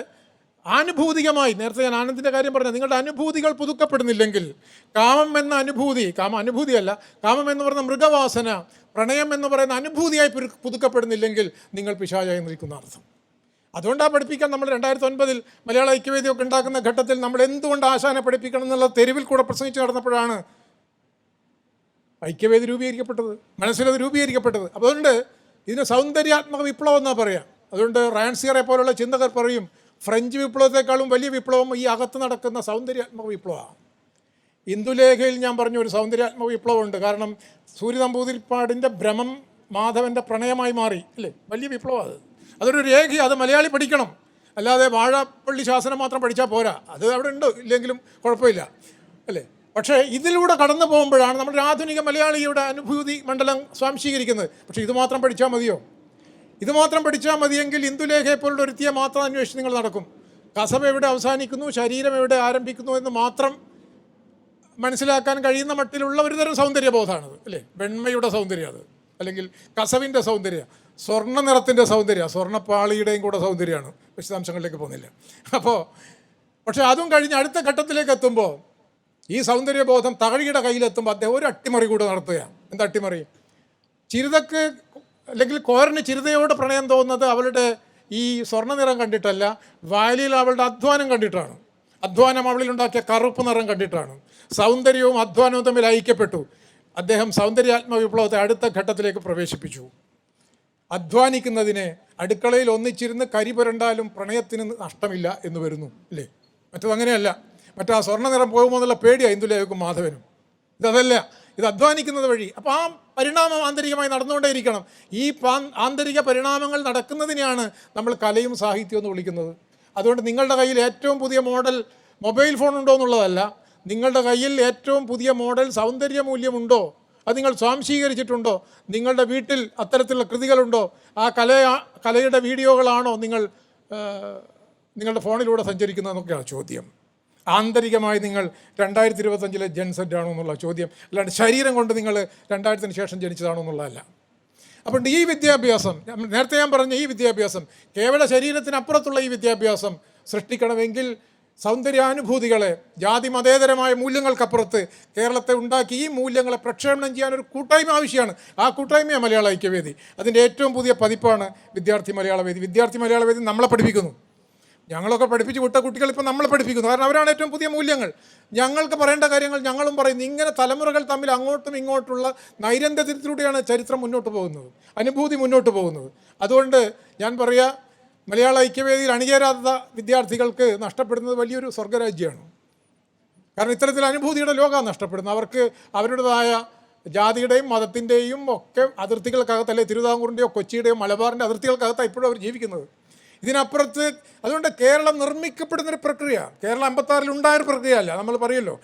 ആനുഭൂതികമായി, നേരത്തെ ഞാൻ ആനന്ദിൻ്റെ കാര്യം പറഞ്ഞത്, നിങ്ങളുടെ അനുഭൂതികൾ പുതുക്കപ്പെടുന്നില്ലെങ്കിൽ കാമം എന്ന അനുഭൂതി, കാമം അനുഭൂതിയല്ല, കാമം എന്ന് പറയുന്ന മൃഗവാസന, പ്രണയം എന്ന് പറയുന്ന അനുഭൂതിയായി പുതുക്കപ്പെടുന്നില്ലെങ്കിൽ നിങ്ങൾ പിശാചായി നിൽക്കുന്ന അർത്ഥം. അതുകൊണ്ടാണ് പഠിപ്പിക്കാൻ നമ്മൾ 2009 മലയാള ഐക്യവേദിയൊക്കെ ഉണ്ടാക്കുന്ന ഘട്ടത്തിൽ നമ്മൾ എന്തുകൊണ്ട് ആശാനെ പഠിപ്പിക്കണം എന്നുള്ള തെരുവിൽ കൂടെ പ്രസംഗിച്ച് നടന്നപ്പോഴാണ് ഐക്യവേദി രൂപീകരിക്കപ്പെട്ടത്, മനസ്സിലത് രൂപീകരിക്കപ്പെട്ടത്. അതുകൊണ്ട് ഇതിന് സൗന്ദര്യാത്മക വിപ്ലവം എന്നാണ് പറയാം. അതുകൊണ്ട് റാൻസിയറെ പോലുള്ള ചിന്തകർ പറയും ഫ്രഞ്ച് വിപ്ലവത്തെക്കാളും വലിയ വിപ്ലവം ഈ അകത്ത് നടക്കുന്ന സൗന്ദര്യാത്മക വിപ്ലവമാണ്. ഇന്ദുലേഖയിൽ ഞാൻ പറഞ്ഞ ഒരു സൗന്ദര്യാത്മക വിപ്ലവമുണ്ട്. കാരണം സൂര്യ നമ്പൂതിരിപ്പാടിൻ്റെ ഭ്രമം മാധവൻ്റെ പ്രണയമായി മാറി, അല്ലേ? വലിയ വിപ്ലവം അതൊരു രേഖ, അത് മലയാളി പഠിക്കണം. അല്ലാതെ വാഴപ്പള്ളി ശാസനം മാത്രം പഠിച്ചാൽ പോരാ. അത് അവിടെ ഉണ്ട്, ഇല്ലെങ്കിലും കുഴപ്പമില്ല, അല്ലേ? പക്ഷേ ഇതിലൂടെ കടന്നു പോകുമ്പോഴാണ് നമ്മുടെ ആധുനിക മലയാളിയുടെ അനുഭൂതി മണ്ഡലം സ്വാംശീകരിക്കുന്നത്. പക്ഷേ ഇത് മാത്രം പഠിച്ചാൽ മതിയോ? ഇത് മാത്രം പഠിച്ചാൽ മതിയെങ്കിൽ ഇന്ദുലേഖയെ പോലുള്ള ഒരുത്തിയെ മാത്രം അന്വേഷിച്ച് നിങ്ങൾ നടക്കും. കസബ് എവിടെ അവസാനിക്കുന്നു, ശരീരം എവിടെ ആരംഭിക്കുന്നു എന്ന് മാത്രം മനസ്സിലാക്കാൻ കഴിയുന്ന മട്ടിലുള്ള ഒരു തരം സൗന്ദര്യബോധമാണത്, അല്ലേ? വെണ്മയുടെ സൗന്ദര്യം അത്, അല്ലെങ്കിൽ കസവിൻ്റെ സൗന്ദര്യം, സ്വർണ്ണ നിറത്തിൻ്റെ സൗന്ദര്യം, സ്വർണ്ണപ്പാളിയുടെയും കൂടെ സൗന്ദര്യമാണ്. വിശദാംശങ്ങളിലേക്ക് പോകുന്നില്ല. അപ്പോൾ പക്ഷേ അതും കഴിഞ്ഞ് അടുത്ത ഘട്ടത്തിലേക്ക് എത്തുമ്പോൾ ഈ സൗന്ദര്യബോധം തകഴിയുടെ കയ്യിലെത്തുമ്പോൾ അദ്ദേഹം ഒരു അട്ടിമറി കൂടെ നടത്തുകയാണ്. എന്താ അട്ടിമറി? ചിരുതക്ക് അല്ലെങ്കിൽ കോരന് ചിരുതയോട് പ്രണയം തോന്നുന്നത് അവളുടെ ഈ സ്വർണ്ണ നിറം കണ്ടിട്ടല്ല, വാലിയിൽ അവളുടെ അധ്വാനം കണ്ടിട്ടാണ്. അധ്വാനം അവളിലുണ്ടാക്കിയ കറുപ്പ് നിറം കണ്ടിട്ടാണ്. സൗന്ദര്യവും അധ്വാനവും തമ്മിൽ ഐക്യപ്പെട്ടു. അദ്ദേഹം സൗന്ദര്യാത്മക വിപ്ലവത്തെ അടുത്ത ഘട്ടത്തിലേക്ക് പ്രവേശിപ്പിച്ചു. അധ്വാനിക്കുന്നതിനെ അടുക്കളയിൽ ഒന്നിച്ചിരുന്ന് കരി പുരണ്ടാലും പ്രണയത്തിന് നഷ്ടമില്ല എന്ന് വരുന്നു, അല്ലേ? മറ്റതങ്ങനെയല്ല. മറ്റാ സ്വർണ്ണ നിറം പോകുമെന്നുള്ള പേടിയാണ് ഇന്ദുലേഖക്കും മാധവനും. ഇതല്ല, ഇത് അധ്വാനിക്കുന്നത് വഴി. അപ്പോൾ ആ പരിണാമം ആന്തരികമായി നടന്നുകൊണ്ടേയിരിക്കണം. ഈ ആന്തരിക പരിണാമങ്ങൾ നടക്കുന്നതിനെയാണ് നമ്മൾ കലയും സാഹിത്യവും എന്ന് വിളിക്കുന്നത്. അതുകൊണ്ട് നിങ്ങളുടെ കയ്യിൽ ഏറ്റവും പുതിയ മോഡൽ മൊബൈൽ ഫോൺ ഉണ്ടോ എന്നുള്ളതല്ല, നിങ്ങളുടെ കയ്യിൽ ഏറ്റവും പുതിയ മോഡൽ സൗന്ദര്യമൂല്യമുണ്ടോ, അത് നിങ്ങൾ സ്വാംശീകരിച്ചിട്ടുണ്ടോ, നിങ്ങളുടെ വീട്ടിൽ അത്തരത്തിലുള്ള കൃതികളുണ്ടോ, ആ കലയുടെ വീഡിയോകളാണോ നിങ്ങളുടെ ഫോണിലൂടെ സഞ്ചരിക്കുന്നതെന്നൊക്കെയാണ് ചോദ്യം. ആന്തരികമായി നിങ്ങൾ 2025 ജെൻസെറ്റ് ആണോ എന്നുള്ള ചോദ്യം, അല്ലാണ്ട് ശരീരം കൊണ്ട് നിങ്ങൾ 2000-ന് ശേഷം ജനിച്ചതാണോ എന്നുള്ളതല്ല. അപ്പോൾ ഈ വിദ്യാഭ്യാസം, നേരത്തെ ഞാൻ പറഞ്ഞ ഈ വിദ്യാഭ്യാസം, കേവല ശരീരത്തിനപ്പുറത്തുള്ള ഈ വിദ്യാഭ്യാസം സൃഷ്ടിക്കണമെങ്കിൽ സൗന്ദര്യാനുഭൂതികളെ, ജാതി മതേതരമായ മൂല്യങ്ങൾക്കപ്പുറത്ത് കേരളത്തെ ഉണ്ടാക്കി ഈ മൂല്യങ്ങളെ പ്രക്ഷേപണം ചെയ്യാനൊരു കൂട്ടായ്മ ആവശ്യമാണ്. ആ കൂട്ടായ്മയാണ് മലയാള ഐക്യവേദി. അതിൻ്റെ ഏറ്റവും പുതിയ പതിപ്പാണ് വിദ്യാർത്ഥി മലയാളവേദി. വിദ്യാർത്ഥി മലയാളവേദി നമ്മളെ പഠിപ്പിക്കുന്നു. ഞങ്ങളൊക്കെ പഠിപ്പിച്ച് വിട്ട കുട്ടികൾ ഇപ്പോൾ നമ്മളെ പഠിപ്പിക്കുന്നു. കാരണം അവരാണ് ഏറ്റവും പുതിയ മൂല്യങ്ങൾ. ഞങ്ങൾക്ക് പറയേണ്ട കാര്യങ്ങൾ ഞങ്ങളും പറയുന്നു. ഇങ്ങനെ തലമുറകൾ തമ്മിൽ അങ്ങോട്ടും ഇങ്ങോട്ടുള്ള നൈരന്തര്യത്തിലൂടെയാണ് ചരിത്രം മുന്നോട്ട് പോകുന്നത്, അനുഭൂതി മുന്നോട്ട് പോകുന്നത്. അതുകൊണ്ട് ഞാൻ പറയാ, മലയാള ഐക്യവേദിയിൽ അണിചേരാത്ത വിദ്യാർത്ഥികൾക്ക് നഷ്ടപ്പെടുന്നത് വലിയൊരു സ്വർഗരാജ്യമാണ്. കാരണം ഇത്തരത്തിൽ അനുഭൂതിയുടെ ലോകമാണ് നഷ്ടപ്പെടുന്നത്. അവർക്ക് അവരുടേതായ ജാതിയുടെയും മതത്തിൻ്റെയും ഒക്കെ അതിർത്തികൾക്കകത്ത്, അല്ലെങ്കിൽ തിരുവിതാംകൂറിൻ്റെയോ കൊച്ചിയുടെയോ മലബാറിൻ്റെ അതിർത്തികൾക്കകത്താണ് ഇപ്പോഴും അവർ ജീവിക്കുന്നത്. ഇതിനപ്പുറത്ത് അതുകൊണ്ട് കേരളം നിർമ്മിക്കപ്പെടുന്നൊരു പ്രക്രിയ, കേരളം 56-ൽ ഉണ്ടായൊരു പ്രക്രിയ അല്ല. നമ്മൾ പറയുമല്ലോ,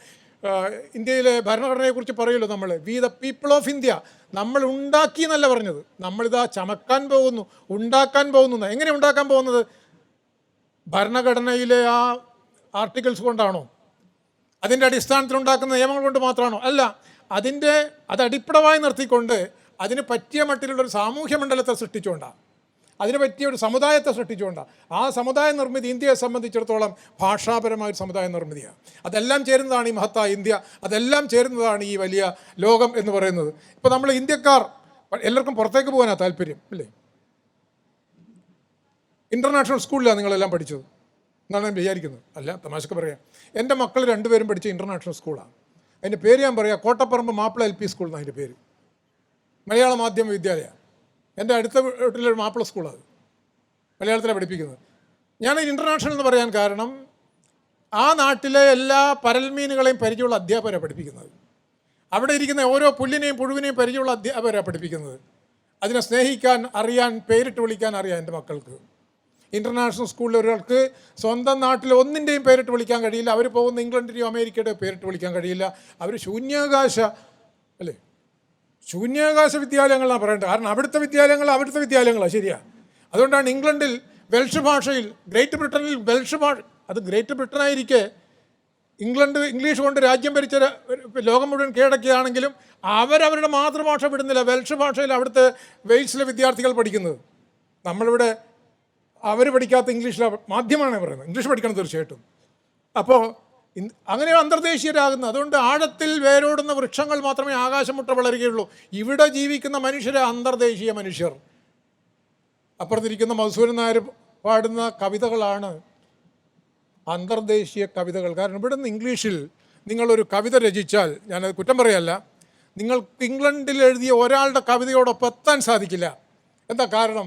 ഇന്ത്യയിലെ ഭരണഘടനയെക്കുറിച്ച് പറയുമല്ലോ, നമ്മൾ we the people of India, നമ്മൾ ഉണ്ടാക്കി എന്നല്ല പറഞ്ഞത്, നമ്മളിതാ ചമക്കാൻ പോകുന്നു, ഉണ്ടാക്കാൻ പോകുന്നു. എങ്ങനെ ഉണ്ടാക്കാൻ പോകുന്നത്? ഭരണഘടനയിലെ ആ ആർട്ടിക്കിൾസ് കൊണ്ടാണോ? അതിൻ്റെ അടിസ്ഥാനത്തിൽ ഉണ്ടാക്കുന്ന നിയമങ്ങൾ കൊണ്ട് മാത്രമാണോ? അല്ല. അത് അടിപ്പടമായി നിർത്തിക്കൊണ്ട് അതിന് പറ്റിയ മട്ടിലുള്ളൊരു സാമൂഹ്യ മണ്ഡലത്തെ സൃഷ്ടിച്ചുകൊണ്ടാണ്, അതിന് പറ്റിയ ഒരു സമുദായത്തെ സൃഷ്ടിച്ചുകൊണ്ടാണ്. ആ സമുദായ നിർമ്മിതി ഇന്ത്യയെ സംബന്ധിച്ചിടത്തോളം ഭാഷാപരമായൊരു സമുദായ നിർമ്മിതിയാണ്. അതെല്ലാം ചേരുന്നതാണ് ഈ മഹത്തായ ഇന്ത്യ, അതെല്ലാം ചേരുന്നതാണ് ഈ വലിയ ലോകം എന്ന് പറയുന്നത്. ഇപ്പോൾ നമ്മൾ ഇന്ത്യക്കാർ എല്ലാവർക്കും പുറത്തേക്ക് പോകാനാണ് താല്പര്യം, അല്ലേ? ഇൻ്റർനാഷണൽ സ്കൂളിലാണ് നിങ്ങളെല്ലാം പഠിച്ചത് എന്നാണ് ഞാൻ വിചാരിക്കുന്നത്. അല്ല, തമാശക്ക് പറയാം. എൻ്റെ മക്കൾ 2 പേരും പഠിച്ച ഇൻ്റർനാഷണൽ സ്കൂളാണ്. അതിൻ്റെ പേര് ഞാൻ പറയാം, കോട്ടപ്പറമ്പ് മാപ്പിള LP സ്കൂൾ എന്നാണ് അതിൻ്റെ പേര്. മലയാള മാധ്യമ വിദ്യാലയം. എൻ്റെ അടുത്ത വീട്ടിലൊരു മാപ്പിള സ്കൂളത് മലയാളത്തിലാണ് പഠിപ്പിക്കുന്നത്. ഞാൻ ഇൻ്റർനാഷണൽ എന്ന് പറയാൻ കാരണം ആ നാട്ടിലെ എല്ലാ പരൽമീനുകളെയും പരിചയമുള്ള അധ്യാപകരാണ് പഠിപ്പിക്കുന്നത്. അവിടെ ഇരിക്കുന്ന ഓരോ പുല്ലിനെയും പുഴുവിനെയും പരിചയമുള്ള അധ്യാപകരാണ് പഠിപ്പിക്കുന്നത്. അതിനെ സ്നേഹിക്കാൻ അറിയാൻ, പേരിട്ട് വിളിക്കാൻ അറിയാം എൻ്റെ മക്കൾക്ക്. ഇൻ്റർനാഷണൽ സ്കൂളിൽ ഒരാൾക്ക് സ്വന്തം നാട്ടിൽ ഒന്നിൻ്റെയും പേരിട്ട് വിളിക്കാൻ കഴിയില്ല. അവർ പോകുന്ന ഇംഗ്ലണ്ടിൻ്റെയോ അമേരിക്കയുടെയോ പേരിട്ട് വിളിക്കാൻ കഴിയില്ല. അവർ ശൂന്യാകാശ വിദ്യാലയങ്ങളാണ് പറയേണ്ടത്. കാരണം അവിടുത്തെ വിദ്യാലയങ്ങളാണ്, ശരിയാണ്. അതുകൊണ്ടാണ് ഇംഗ്ലണ്ടിൽ വെൽഷ് ഭാഷയിൽ, ഗ്രേറ്റ് ബ്രിട്ടനിൽ വെൽഷ് ഭാഷ, അത് ഗ്രേറ്റ് ബ്രിട്ടനായിരിക്കെ ഇംഗ്ലീഷ് കൊണ്ട് രാജ്യം ഭരിച്ച ലോകം മുഴുവൻ കീഴടക്കിയാണെങ്കിലും അവരവരുടെ മാതൃഭാഷ വിടുന്നില്ല. വെൽഷ് ഭാഷയിൽ അവിടുത്തെ വെയിൽസിലെ വിദ്യാർത്ഥികൾ പഠിക്കുന്നത്. നമ്മളിവിടെ അവർ പഠിക്കാത്ത ഇംഗ്ലീഷിലാണ്, മാധ്യമമാണ് പറയുന്നത്. ഇംഗ്ലീഷ് പഠിക്കണം തീർച്ചയായിട്ടും. അപ്പോൾ അങ്ങനെ അന്തർദേശീയരാകുന്നത്. അതുകൊണ്ട് ആഴത്തിൽ വേരോടുന്ന വൃക്ഷങ്ങൾ മാത്രമേ ആകാശം മുട്ട വളരുകയുള്ളൂ. ഇവിടെ ജീവിക്കുന്ന മനുഷ്യരെ അന്തർദേശീയ മനുഷ്യർ. അപ്പുറത്തിരിക്കുന്ന മധുസൂദനൻ നായർ പാടുന്ന കവിതകളാണ് അന്തർദേശീയ കവിതകൾ. കാരണം ഇവിടെ നിന്ന് ഇംഗ്ലീഷിൽ നിങ്ങളൊരു കവിത രചിച്ചാൽ, ഞാനത് കുറ്റം പറയല്ല, നിങ്ങൾക്ക് ഇംഗ്ലണ്ടിൽ എഴുതിയ ഒരാളുടെ കവിതയോടൊപ്പം എത്താൻ സാധിക്കില്ല. എന്താ കാരണം?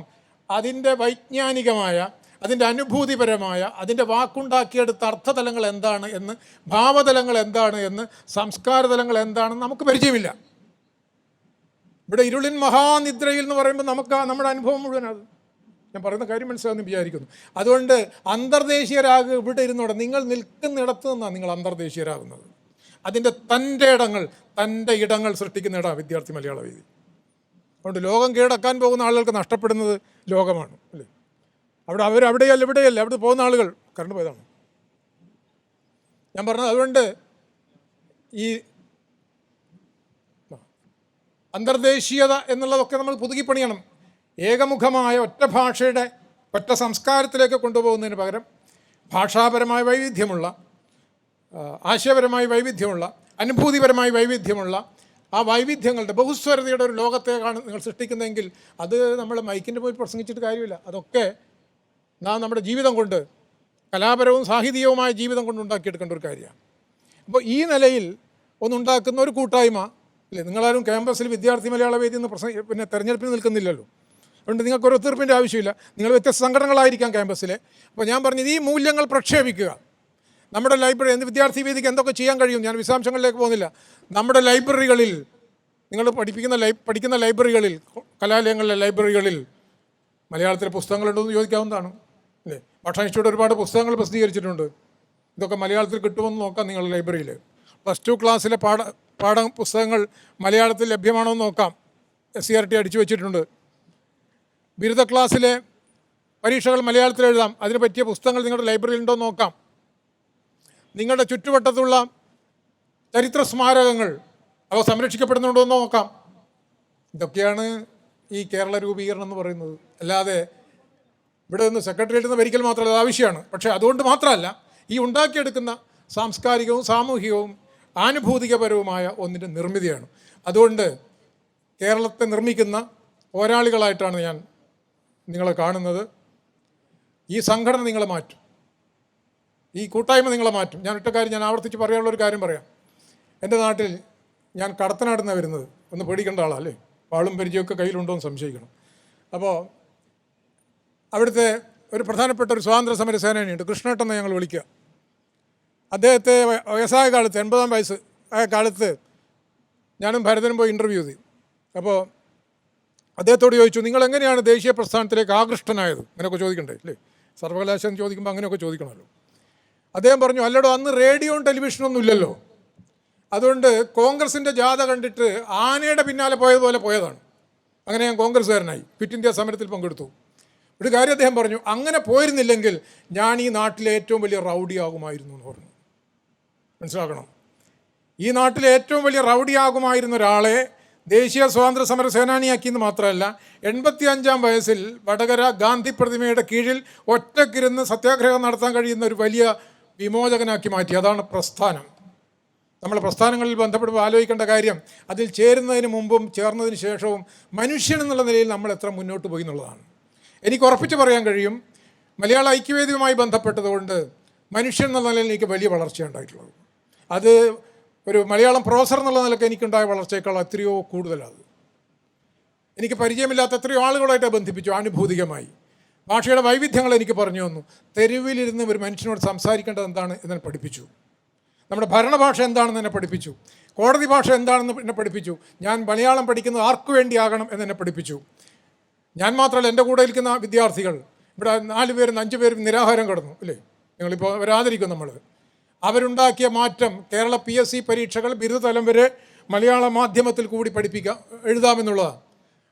അതിൻ്റെ വൈജ്ഞാനികമായ, അതിൻ്റെ അനുഭൂതിപരമായ, അതിൻ്റെ വാക്കുണ്ടാക്കിയെടുത്ത അർത്ഥതലങ്ങൾ എന്താണ് എന്ന്, ഭാവതലങ്ങൾ എന്താണ് എന്ന്, സംസ്കാരതലങ്ങൾ എന്താണെന്ന് നമുക്ക് പരിചയമില്ല. ഇവിടെ ഇരുളിൻ മഹാനിദ്രയിൽ എന്ന് പറയുമ്പോൾ നമുക്ക് നമ്മുടെ അനുഭവം മുഴുവനത്. ഞാൻ പറയുന്ന കാര്യം മനസ്സിലാകുമെന്ന് വിചാരിക്കുന്നു. അതുകൊണ്ട് അന്തർദേശീയരാകുക ഇവിടെ ഇരുന്നോടെ. നിങ്ങൾ നിൽക്കുന്നിടത്ത് നിന്നാണ് നിങ്ങൾ അന്തർദേശീയരാകുന്നത്. അതിൻ്റെ തൻ്റെ ഇടങ്ങൾ സൃഷ്ടിക്കുന്ന ഇടമാണ് വിദ്യാർത്ഥി മലയാള വേദി. അതുകൊണ്ട് ലോകം കീഴടക്കാൻ പോകുന്ന ആളുകൾക്ക് നഷ്ടപ്പെടുന്നത് ലോകമാണ്, അല്ലേ? അവിടെയല്ല ഇവിടെയല്ല, അവിടെ പോകുന്ന ആളുകൾ കറണ്ട് പോയതാണ് ഞാൻ പറഞ്ഞത്. അതുകൊണ്ട് ഈ അന്തർദേശീയത എന്നുള്ളതൊക്കെ നമ്മൾ പുതുക്കിപ്പണിയണം. ഏകമുഖമായ ഒറ്റ ഭാഷയുടെ ഒറ്റ സംസ്കാരത്തിലേക്ക് കൊണ്ടുപോകുന്നതിന് പകരം ഭാഷാപരമായ വൈവിധ്യമുള്ള, ആശയപരമായി വൈവിധ്യമുള്ള, അനുഭൂതിപരമായി വൈവിധ്യമുള്ള ആ വൈവിധ്യങ്ങളുടെ ബഹുസ്വരതയുടെ ഒരു ലോകത്തേക്കാണ് നിങ്ങൾ സൃഷ്ടിക്കുന്നതെങ്കിൽ അത് നമ്മൾ മൈക്കിൻ്റെ പോയി പ്രസംഗിച്ചിട്ട് കാര്യമില്ല. അതൊക്കെ നാം നമ്മുടെ ജീവിതം കൊണ്ട്, കലാപരവും സാഹിത്യവുമായ ജീവിതം കൊണ്ട് ഉണ്ടാക്കിയെടുക്കേണ്ട ഒരു കാര്യമാണ്. അപ്പോൾ ഈ നിലയിൽ ഒന്നുണ്ടാക്കുന്ന ഒരു കൂട്ടായ്മ ഇല്ലേ? നിങ്ങളാരും ക്യാമ്പസിൽ വിദ്യാർത്ഥി മലയാള വേദി എന്ന് തെരഞ്ഞെടുപ്പിന് നിൽക്കുന്നില്ലല്ലോ. അതുകൊണ്ട് നിങ്ങൾക്ക് ഒരു ഒത്തീർപ്പിൻ്റെ ആവശ്യമില്ല. നിങ്ങൾ വ്യത്യസ്ത സംഘടനകളായിരിക്കാം ക്യാമ്പസിലെ. അപ്പോൾ ഞാൻ പറഞ്ഞത് ഈ മൂല്യങ്ങൾ പ്രക്ഷേപിക്കുക. നമ്മുടെ ലൈബ്രറി, വിദ്യാർത്ഥി വേദിക്ക് എന്തൊക്കെ ചെയ്യാൻ കഴിയും, ഞാൻ വിശദാംശങ്ങളിലേക്ക് പോകുന്നില്ല. നമ്മുടെ ലൈബ്രറികളിൽ, നിങ്ങൾ പഠിക്കുന്ന ലൈബ്രറികളിൽ, കലാലയങ്ങളിലെ ലൈബ്രറികളിൽ മലയാളത്തിലെ പുസ്തകങ്ങളുണ്ടോ എന്ന് ചോദിക്കാവുന്നതാണ്, അല്ലേ? ഭക്ഷണനിഷ്ഠയുടെ ഒരുപാട് പുസ്തകങ്ങൾ പ്രസിദ്ധീകരിച്ചിട്ടുണ്ട്. ഇതൊക്കെ മലയാളത്തിൽ കിട്ടുമെന്ന് നോക്കാം നിങ്ങളുടെ ലൈബ്രറിയിൽ. +2 ക്ലാസ്സിലെ പാഠ പുസ്തകങ്ങൾ മലയാളത്തിൽ ലഭ്യമാണോ എന്ന് നോക്കാം. SCERT അടിച്ചു വെച്ചിട്ടുണ്ട്. ബിരുദ ക്ലാസ്സിലെ പരീക്ഷകൾ മലയാളത്തിൽ എഴുതാം. അതിന് പറ്റിയ പുസ്തകങ്ങൾ നിങ്ങളുടെ ലൈബ്രറിയിൽ ഉണ്ടോ എന്ന് നോക്കാം. നിങ്ങളുടെ ചുറ്റുവട്ടത്തുള്ള ചരിത്ര സ്മാരകങ്ങൾ അവ സംരക്ഷിക്കപ്പെടുന്നുണ്ടോ എന്ന് നോക്കാം. ഇതൊക്കെയാണ് ഈ കേരള രൂപീകരണം എന്ന് പറയുന്നത്. അല്ലാതെ ഇവിടെ നിന്ന് സെക്രട്ടേറിയറ്റിൽ നിന്ന് ഭരിക്കൽ മാത്രമല്ല, അത് ആവശ്യമാണ്. പക്ഷേ അതുകൊണ്ട് മാത്രമല്ല, ഈ ഉണ്ടാക്കിയെടുക്കുന്ന സാംസ്കാരികവും സാമൂഹികവും ആനുഭൂതികപരവുമായ ഒന്നിൻ്റെ നിർമ്മിതിയാണ്. അതുകൊണ്ട് കേരളത്തെ നിർമ്മിക്കുന്ന പോരാളികളായിട്ടാണ് ഞാൻ നിങ്ങളെ കാണുന്നത്. ഈ സംഘടന നിങ്ങളെ മാറ്റും, ഈ കൂട്ടായ്മ നിങ്ങളെ മാറ്റും. ഞാൻ ഒറ്റ കാര്യം ഞാൻ ആവർത്തിച്ച് പറയാനുള്ളൊരു കാര്യം പറയാം. എൻ്റെ നാട്ടിൽ ഞാൻ കടത്തനാടുന്ന വരുന്നത്, ഒന്ന് പേടിക്കേണ്ട ആളാണ്, അല്ലേ? വാളും പരിചയമൊക്കെ കയ്യിലുണ്ടോ എന്ന് സംശയിക്കണം. അപ്പോൾ അവിടുത്തെ ഒരു പ്രധാനപ്പെട്ട ഒരു സ്വാതന്ത്ര്യ സമര സേനാനിയുണ്ട്, കൃഷ്ണേട്ടെന്ന് ഞങ്ങൾ വിളിക്കുക. അദ്ദേഹത്തെ വയസ്സായ കാലത്ത്, 80-ആം വയസ്സ് ആയ കാലത്ത് ഞാനും ഭരതനും പോയി ഇൻ്റർവ്യൂ ചെയ്തു. അപ്പോൾ അദ്ദേഹത്തോട് ചോദിച്ചു, നിങ്ങളെങ്ങനെയാണ് ദേശീയ പ്രസ്ഥാനത്തിലേക്ക് ആകൃഷ്ടനായത്? അങ്ങനെയൊക്കെ ചോദിക്കണ്ടേ, അല്ലേ? സർവകലാശാല ചോദിക്കുമ്പോൾ അങ്ങനെയൊക്കെ ചോദിക്കണമല്ലോ. അദ്ദേഹം പറഞ്ഞു, അല്ലടോ, അന്ന് റേഡിയോയും ടെലിവിഷനൊന്നും ഇല്ലല്ലോ. അതുകൊണ്ട് കോൺഗ്രസിൻ്റെ ജാഥ കണ്ടിട്ട് ആനയുടെ പിന്നാലെ പോയതുപോലെ പോയതാണ്. അങ്ങനെ ഞാൻ കോൺഗ്രസ്സുകാരനായി, ക്വിറ്റ് ഇന്ത്യ സമരത്തിൽ പങ്കെടുത്തു. ഒരു കാര്യം അദ്ദേഹം പറഞ്ഞു, അങ്ങനെ പോയിരുന്നില്ലെങ്കിൽ ഞാൻ ഈ നാട്ടിലെ ഏറ്റവും വലിയ റൗഡിയാകുമായിരുന്നു എന്ന് പറഞ്ഞു. മനസ്സിലാക്കണം, ഈ നാട്ടിലെ ഏറ്റവും വലിയ റൗഡിയാകുമായിരുന്ന ഒരാളെ ദേശീയ സ്വാതന്ത്ര്യ സമര സേനാനിയാക്കിയെന്ന് മാത്രമല്ല, 85-ആം വയസ്സിൽ വടകര ഗാന്ധി പ്രതിമയുടെ കീഴിൽ ഒറ്റക്കിരുന്ന് സത്യാഗ്രഹം നടത്താൻ കഴിയുന്ന ഒരു വലിയ വിമോചകനാക്കി മാറ്റി. അതാണ് പ്രസ്ഥാനം. നമ്മൾ പ്രസ്ഥാനങ്ങളിൽ ബന്ധപ്പെടുമ്പോൾ ആലോചിക്കേണ്ട കാര്യം, അതിൽ ചേരുന്നതിന് മുമ്പും ചേർന്നതിന് ശേഷവും മനുഷ്യൻ എന്നുള്ള നിലയിൽ നമ്മൾ എത്ര മുന്നോട്ട് പോയി എന്നുള്ളതാണ്. എനിക്ക് ഉറപ്പിച്ച് പറയാൻ കഴിയും, മലയാള ഐക്യവേദിയുമായി ബന്ധപ്പെട്ടതുകൊണ്ട് മനുഷ്യൻ എന്നുള്ള നിലയിൽ എനിക്ക് വലിയ വളർച്ചയുണ്ടായിട്ടുള്ളത്. അത് ഒരു മലയാളം പ്രൊഫസർ എന്നുള്ള നിലയ്ക്ക് എനിക്കുണ്ടായ വളർച്ചയേക്കാൾ എത്രയോ കൂടുതലാണ്. എനിക്ക് പരിചയമില്ലാത്ത എത്രയോ ആളുകളായിട്ട് ബന്ധിപ്പിച്ചു അനുഭൂതികമായി. ഭാഷയുടെ വൈവിധ്യങ്ങൾ എനിക്ക് പറഞ്ഞു തന്നു. തെരുവിലിരുന്ന് ഒരു മനുഷ്യനോട് സംസാരിക്കേണ്ടത് എന്താണ് എന്നെ പഠിപ്പിച്ചു. നമ്മുടെ ഭരണഭാഷ എന്താണെന്ന് എന്നെ പഠിപ്പിച്ചു. കോടതി ഭാഷ എന്താണെന്ന് എന്നെ പഠിപ്പിച്ചു. ഞാൻ മലയാളം പഠിക്കുന്നത് ആർക്കു വേണ്ടിയാകണം എന്നെന്നെ പഠിപ്പിച്ചു. ഞാൻ മാത്രമല്ല, എൻ്റെ കൂടെ ഇരിക്കുന്ന വിദ്യാർത്ഥികൾ, ഇവിടെ 4 പേരും 5 പേരും നിരാഹാരം കിടന്നു അല്ലേ, നിങ്ങളിപ്പോൾ വരാതിരിക്കും. അവരുണ്ടാക്കിയ മാറ്റം കേരള PSC പരീക്ഷകൾ ബിരുദതലം വരെ മലയാള മാധ്യമത്തിൽ കൂടി എഴുതാമെന്നുള്ളതാണ്.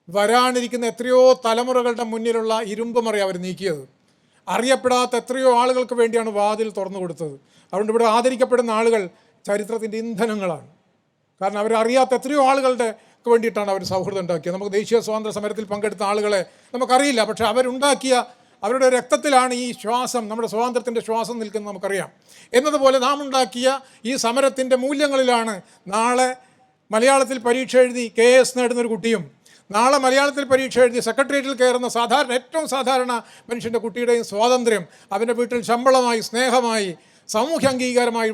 വരാനിരിക്കുന്ന എത്രയോ തലമുറകളുടെ മുന്നിലുള്ള ഇരുമ്പുമറി അവർ നീക്കിയത്. അറിയപ്പെടാത്ത എത്രയോ ആളുകൾക്ക് വേണ്ടിയാണ് വാതിൽ തുറന്നു കൊടുത്തത്. അതുകൊണ്ട് ഇവിടെ ആദരിക്കപ്പെടുന്ന ആളുകൾ ചരിത്രത്തിൻ്റെ ഇന്ധനങ്ങളാണ്. കാരണം അവരറിയാത്ത എത്രയോ ആളുകളുടെ വേണ്ടിയിട്ടാണ് അവർ സൗഹൃദം ഉണ്ടാക്കിയത്. നമുക്ക് ദേശീയ സ്വാതന്ത്ര്യ സമരത്തിൽ പങ്കെടുത്ത ആളുകളെ നമുക്കറിയില്ല, പക്ഷേ അവരുണ്ടാക്കിയ അവരുടെ രക്തത്തിലാണ് ഈ ശ്വാസം, നമ്മുടെ സ്വാതന്ത്ര്യത്തിൻ്റെ ശ്വാസം നിൽക്കുന്നത് നമുക്കറിയാം. എന്നതുപോലെ നാം ഉണ്ടാക്കിയ ഈ സമരത്തിൻ്റെ മൂല്യങ്ങളിലാണ് നാളെ മലയാളത്തിൽ പരീക്ഷ എഴുതി KS നേടുന്നൊരു കുട്ടിയും നാളെ മലയാളത്തിൽ പരീക്ഷ എഴുതി സെക്രട്ടേറിയറ്റിൽ കയറുന്ന ഏറ്റവും സാധാരണ മനുഷ്യൻ്റെ കുട്ടിയുടെയും സ്വാതന്ത്ര്യം അവൻ്റെ വീട്ടിൽ ശമ്പളമായി, സ്നേഹമായി, സാമൂഹ്യ അംഗീകാരമായി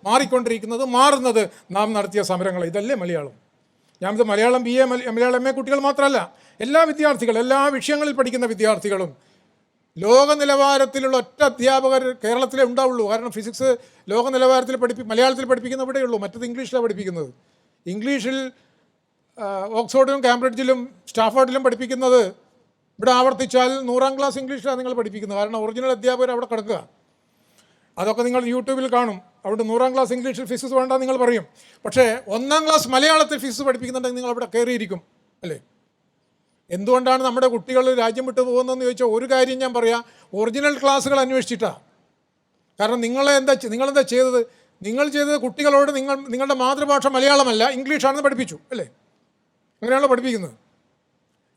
മാറിക്കൊണ്ടിരിക്കുന്നത്, മാറുന്നത് നാം നടത്തിയ സമരങ്ങൾ. ഇതല്ലേ മലയാളം? ഞാനിത് മലയാളം BA മലയാളം MA കുട്ടികൾ മാത്രമല്ല, എല്ലാ വിദ്യാർത്ഥികളും, എല്ലാ വിഷയങ്ങളിൽ പഠിക്കുന്ന വിദ്യാർത്ഥികളും ലോക നിലവാരത്തിലുള്ള ഒറ്റ അധ്യാപകർ കേരളത്തിലേ ഉണ്ടാവുള്ളൂ. കാരണം ഫിസിക്സ് ലോക നിലവാരത്തിൽ മലയാളത്തിൽ പഠിപ്പിക്കുന്ന ഇവിടെയുള്ളൂ. മറ്റത് ഇംഗ്ലീഷിലാണ് പഠിപ്പിക്കുന്നത്. ഇംഗ്ലീഷിൽ ഓക്സ്ഫോർഡിലും കാംബ്രിഡ്ജിലും സ്റ്റാഫോർഡിലും പഠിപ്പിക്കുന്നത് ഇവിടെ ആവർത്തിച്ചാൽ 100ാം ക്ലാസ് ഇംഗ്ലീഷിലാണ് നിങ്ങൾ പഠിപ്പിക്കുന്നത്. കാരണം ഒറിജിനൽ അധ്യാപകർ അവിടെ കിടക്കുക. അതൊക്കെ നിങ്ങൾ യൂട്യൂബിൽ കാണും. അവിടെ 100ാം ക്ലാസ് ഇംഗ്ലീഷിൽ ഫിസിക്സ് വേണ്ട നിങ്ങൾ പറയും. പക്ഷേ 1ാം ക്ലാസ് മലയാളത്തിൽ ഫിസിക്സ് പഠിപ്പിക്കുന്നുണ്ടെങ്കിൽ നിങ്ങൾ അവിടെ കയറിയിരിക്കും അല്ലേ? എന്തുകൊണ്ടാണ് നമ്മുടെ കുട്ടികൾ രാജ്യം വിട്ടു പോകുന്നതെന്ന് ചോദിച്ചാൽ ഒരു കാര്യം ഞാൻ പറയാം, ഒറിജിനൽ ക്ലാസ്സുകൾ അന്വേഷിച്ചിട്ടാണ്. കാരണം നിങ്ങളെന്താ ചെയ്തത്? നിങ്ങൾ ചെയ്തത് കുട്ടികളോട് നിങ്ങളുടെ മാതൃഭാഷ മലയാളമല്ല ഇംഗ്ലീഷാണെന്ന് പഠിപ്പിച്ചു അല്ലേ? അങ്ങനെയാണല്ലോ പഠിപ്പിക്കുന്നത്.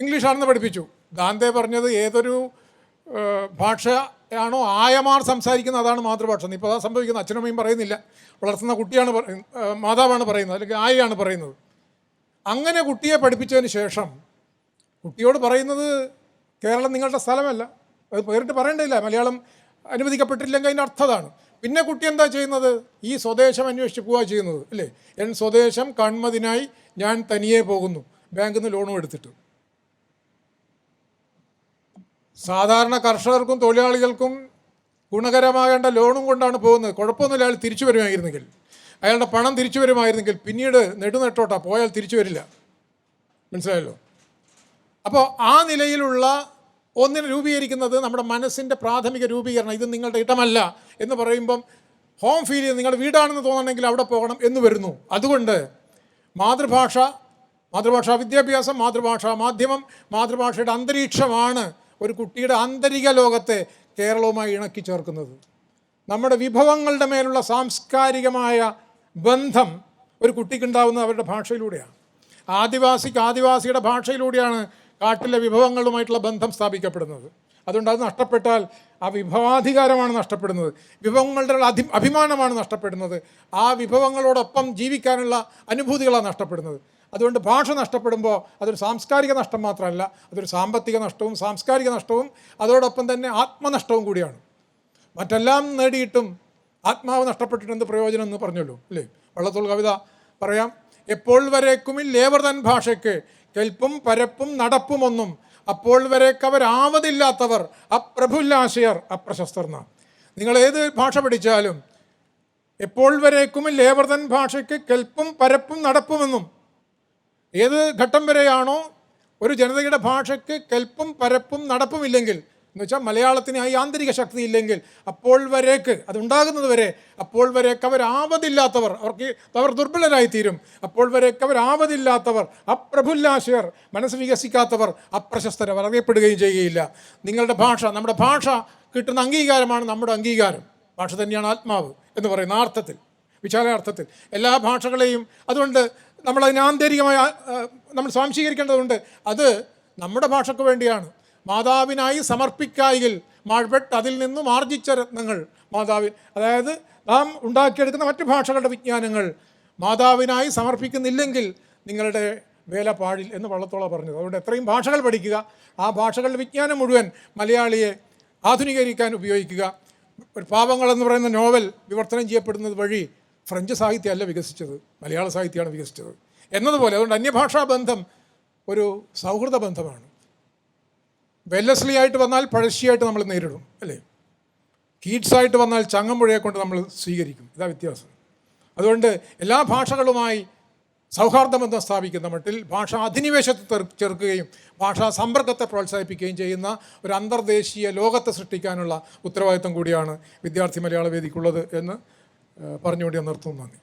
ഇംഗ്ലീഷാണെന്ന് പഠിപ്പിച്ചു. ഗാന്ധി പറഞ്ഞത് ഏതൊരു ഭാഷയാണോ ആയമാർ സംസാരിക്കുന്നത് അതാണ് മാതൃഭാഷ. ഇപ്പോൾ അതാ സംഭവിക്കുന്നത്. അച്ഛനമ്മയും പറയുന്നില്ല, വളർത്തുന്ന കുട്ടിയാണ് മാതാവാണ് പറയുന്നത്, അല്ലെങ്കിൽ ആയയാണ് പറയുന്നത്. അങ്ങനെ കുട്ടിയെ പഠിപ്പിച്ചതിന് ശേഷം കുട്ടിയോട് പറയുന്നത് കേരളം നിങ്ങളുടെ സ്ഥലമല്ല, അത് പേരിട്ട് പറയേണ്ടതില്ല, മലയാളം അനുവദിക്കപ്പെട്ടില്ലെങ്കിൽ അതിൻ്റെ അർത്ഥതാണ്. പിന്നെ കുട്ടി എന്താ ചെയ്യുന്നത്? ഈ സ്വദേശം അന്വേഷിച്ച് പോവുക ചെയ്യുന്നത് അല്ലേ? എൻ സ്വദേശം കൺമതിനായി ഞാൻ തനിയെ പോകുന്നു, ബാങ്കിൽ നിന്ന് ലോണും എടുത്തിട്ട്. സാധാരണ കർഷകർക്കും തൊഴിലാളികൾക്കും ഗുണകരമാകേണ്ട ലോണും കൊണ്ടാണ് പോകുന്നത്. കുഴപ്പമൊന്നുമില്ല, അയാൾ തിരിച്ചു വരുമായിരുന്നെങ്കിൽ, അയാളുടെ പണം തിരിച്ചു വരുമായിരുന്നെങ്കിൽ. പിന്നീട് നെടുനെട്ടോട്ടാ, പോയാൽ തിരിച്ചു വരില്ല. മനസ്സിലായല്ലോ? അപ്പോൾ ആ നിലയിലുള്ള ഒന്നിനെ രൂപീകരിക്കുന്നത് നമ്മുടെ മനസ്സിൻ്റെ പ്രാഥമിക രൂപീകരണം. ഇത് നിങ്ങളുടെ ഇടമല്ല എന്ന് പറയുമ്പം ഹോം ഫീൽ ചെയ്ത് നിങ്ങളുടെ വീടാണെന്ന് തോന്നണമെങ്കിൽ അവിടെ പോകണം എന്ന് വരുന്നു. അതുകൊണ്ട് മാതൃഭാഷാ വിദ്യാഭ്യാസം, മാതൃഭാഷാ മാധ്യമം, മാതൃഭാഷയുടെ അന്തരീക്ഷമാണ് ഒരു കുട്ടിയുടെ ആന്തരിക ലോകത്തെ കേരളവുമായി ഇണക്കി ചേർക്കുന്നത്. നമ്മുടെ വിഭവങ്ങളുടെ മേലുള്ള സാംസ്കാരികമായ ബന്ധം ഒരു കുട്ടിക്കുണ്ടാവുന്നത് അവരുടെ ഭാഷയിലൂടെയാണ്. ആദിവാസിയുടെ ഭാഷയിലൂടെയാണ് കാട്ടിലെ വിഭവങ്ങളുമായിട്ടുള്ള ബന്ധം സ്ഥാപിക്കപ്പെടുന്നത്. അതുകൊണ്ട് അത് നഷ്ടപ്പെട്ടാൽ ആ വിഭവാധികാരമാണ് നഷ്ടപ്പെടുന്നത്, വിഭവങ്ങളുടെ അഭിമാനമാണ് നഷ്ടപ്പെടുന്നത്, ആ വിഭവങ്ങളോടൊപ്പം ജീവിക്കാനുള്ള അനുഭൂതികളാണ് നഷ്ടപ്പെടുന്നത്. അതുകൊണ്ട് ഭാഷ നഷ്ടപ്പെടുമ്പോൾ അതൊരു സാംസ്കാരിക നഷ്ടം മാത്രമല്ല, അതൊരു സാമ്പത്തിക നഷ്ടവും സാംസ്കാരിക നഷ്ടവും അതോടൊപ്പം തന്നെ ആത്മനഷ്ടവും കൂടിയാണ്. മറ്റെല്ലാം നേടിയിട്ടും ആത്മാവ് നഷ്ടപ്പെട്ടിട്ട് എന്ത് പ്രയോജനം എന്ന് പറഞ്ഞല്ലോ അല്ലേ? വള്ളത്തോൾ കവിത പറയാം, എപ്പോൾ വരേക്കുമില്ലേവർ തൻ ഭാഷയ്ക്ക് കെൽപ്പും പരപ്പും നടപ്പുമൊന്നും അപ്പോൾ വരേക്കവരാവതില്ലാത്തവർ അപ്രഭുല്ലാശയർ അപ്രശസ്തർ എന്നാണ്. നിങ്ങൾ ഏത് ഭാഷ പഠിച്ചാലും എപ്പോൾ വരേക്കുമില്ലേവർ തൻ ഭാഷയ്ക്ക് കെൽപ്പും പരപ്പും നടപ്പുമെന്നും, ഏത് ഘട്ടം വരെയാണോ ഒരു ജനതയുടെ ഭാഷയ്ക്ക് കെൽപ്പും പരപ്പും നടപ്പുമില്ലെങ്കിൽ, എന്ന് വെച്ചാൽ മലയാളത്തിന് ഈ ആന്തരിക ശക്തി ഇല്ലെങ്കിൽ, അപ്പോൾ വരേക്ക് അതുണ്ടാകുന്നത് വരെ അപ്പോൾ വരേക്ക് അവരാവതില്ലാത്തവർ, അവർ ദുർബലരായിത്തീരും. അപ്പോൾ വരേക്ക് അവരാവതില്ലാത്തവർ അപ്രഭുല്ലാശയർ, മനസ്സ് വികസിക്കാത്തവർ അപ്രശസ്തർ, അവർ അറിയപ്പെടുകയും ചെയ്യുകയില്ല. നിങ്ങളുടെ ഭാഷ, നമ്മുടെ ഭാഷ കിട്ടുന്ന അംഗീകാരമാണ് നമ്മുടെ അംഗീകാരം. ഭാഷ തന്നെയാണ് ആത്മാവ് എന്ന് പറയുന്ന അർത്ഥത്തിൽ, വിശാലാർത്ഥത്തിൽ എല്ലാ ഭാഷകളെയും. അതുകൊണ്ട് നമ്മളതിനെ ആന്തരികമായി നമ്മൾ സ്വാംശീകരിക്കേണ്ടതുണ്ട്. അത് നമ്മുടെ ഭാഷയ്ക്ക് വേണ്ടിയാണ്. മാതാവിനായി സമർപ്പിക്കായിൽ മാഴ്പെട്ട് അതിൽ നിന്നും ആർജിച്ച രത്നങ്ങൾ മാതാവിൻ, അതായത് നാം ഉണ്ടാക്കിയെടുക്കുന്ന മറ്റു ഭാഷകളുടെ വിജ്ഞാനങ്ങൾ മാതാവിനായി സമർപ്പിക്കുന്നില്ലെങ്കിൽ നിങ്ങളുടെ വേല പാഴിൽ എന്ന് വള്ളത്തോള പറഞ്ഞത്. അതുകൊണ്ട് എത്രയും ഭാഷകൾ പഠിക്കുക, ആ ഭാഷകളുടെ വിജ്ഞാനം മുഴുവൻ മലയാളിയെ ആധുനികീകരിക്കാൻ ഉപയോഗിക്കുക. ഒരു പാവങ്ങളെന്ന് പറയുന്ന നോവൽ വിവർത്തനം ചെയ്യപ്പെടുന്നത് വഴി ഫ്രഞ്ച് സാഹിത്യമല്ല വികസിച്ചത്, മലയാള സാഹിത്യമാണ് വികസിച്ചത് എന്നതുപോലെ. അതുകൊണ്ട് അന്യഭാഷാ ബന്ധം ഒരു സൗഹൃദ ബന്ധമാണ്. വെല്ലസ്ലി ആയിട്ട് വന്നാൽ പഴശ്ശിയായിട്ട് നമ്മൾ നേരിടും, അല്ലേ? കീറ്റ്സായിട്ട് വന്നാൽ ചങ്ങമ്പുഴയെ കൊണ്ട് നമ്മൾ സ്വീകരിക്കും. ഇതാ വ്യത്യാസം. അതുകൊണ്ട് എല്ലാ ഭാഷകളുമായി സൗഹാർദ്ദ ബന്ധം സ്ഥാപിക്കുന്ന മട്ടിൽ ഭാഷാ അധിനിവേശത്തെ ചെറുക്കുകയും ഭാഷാ സമ്പർക്കത്തെ പ്രോത്സാഹിപ്പിക്കുകയും ചെയ്യുന്ന ഒരു അന്തർദേശീയ ലോകത്തെ സൃഷ്ടിക്കാനുള്ള ഉത്തരവാദിത്വം കൂടിയാണ് വിദ്യാർത്ഥി മലയാള വേദിക്കുള്ളത് എന്ന് പറഞ്ഞുകൊണ്ട് ഞാൻ നിർത്തുന്നു. നന്ദി.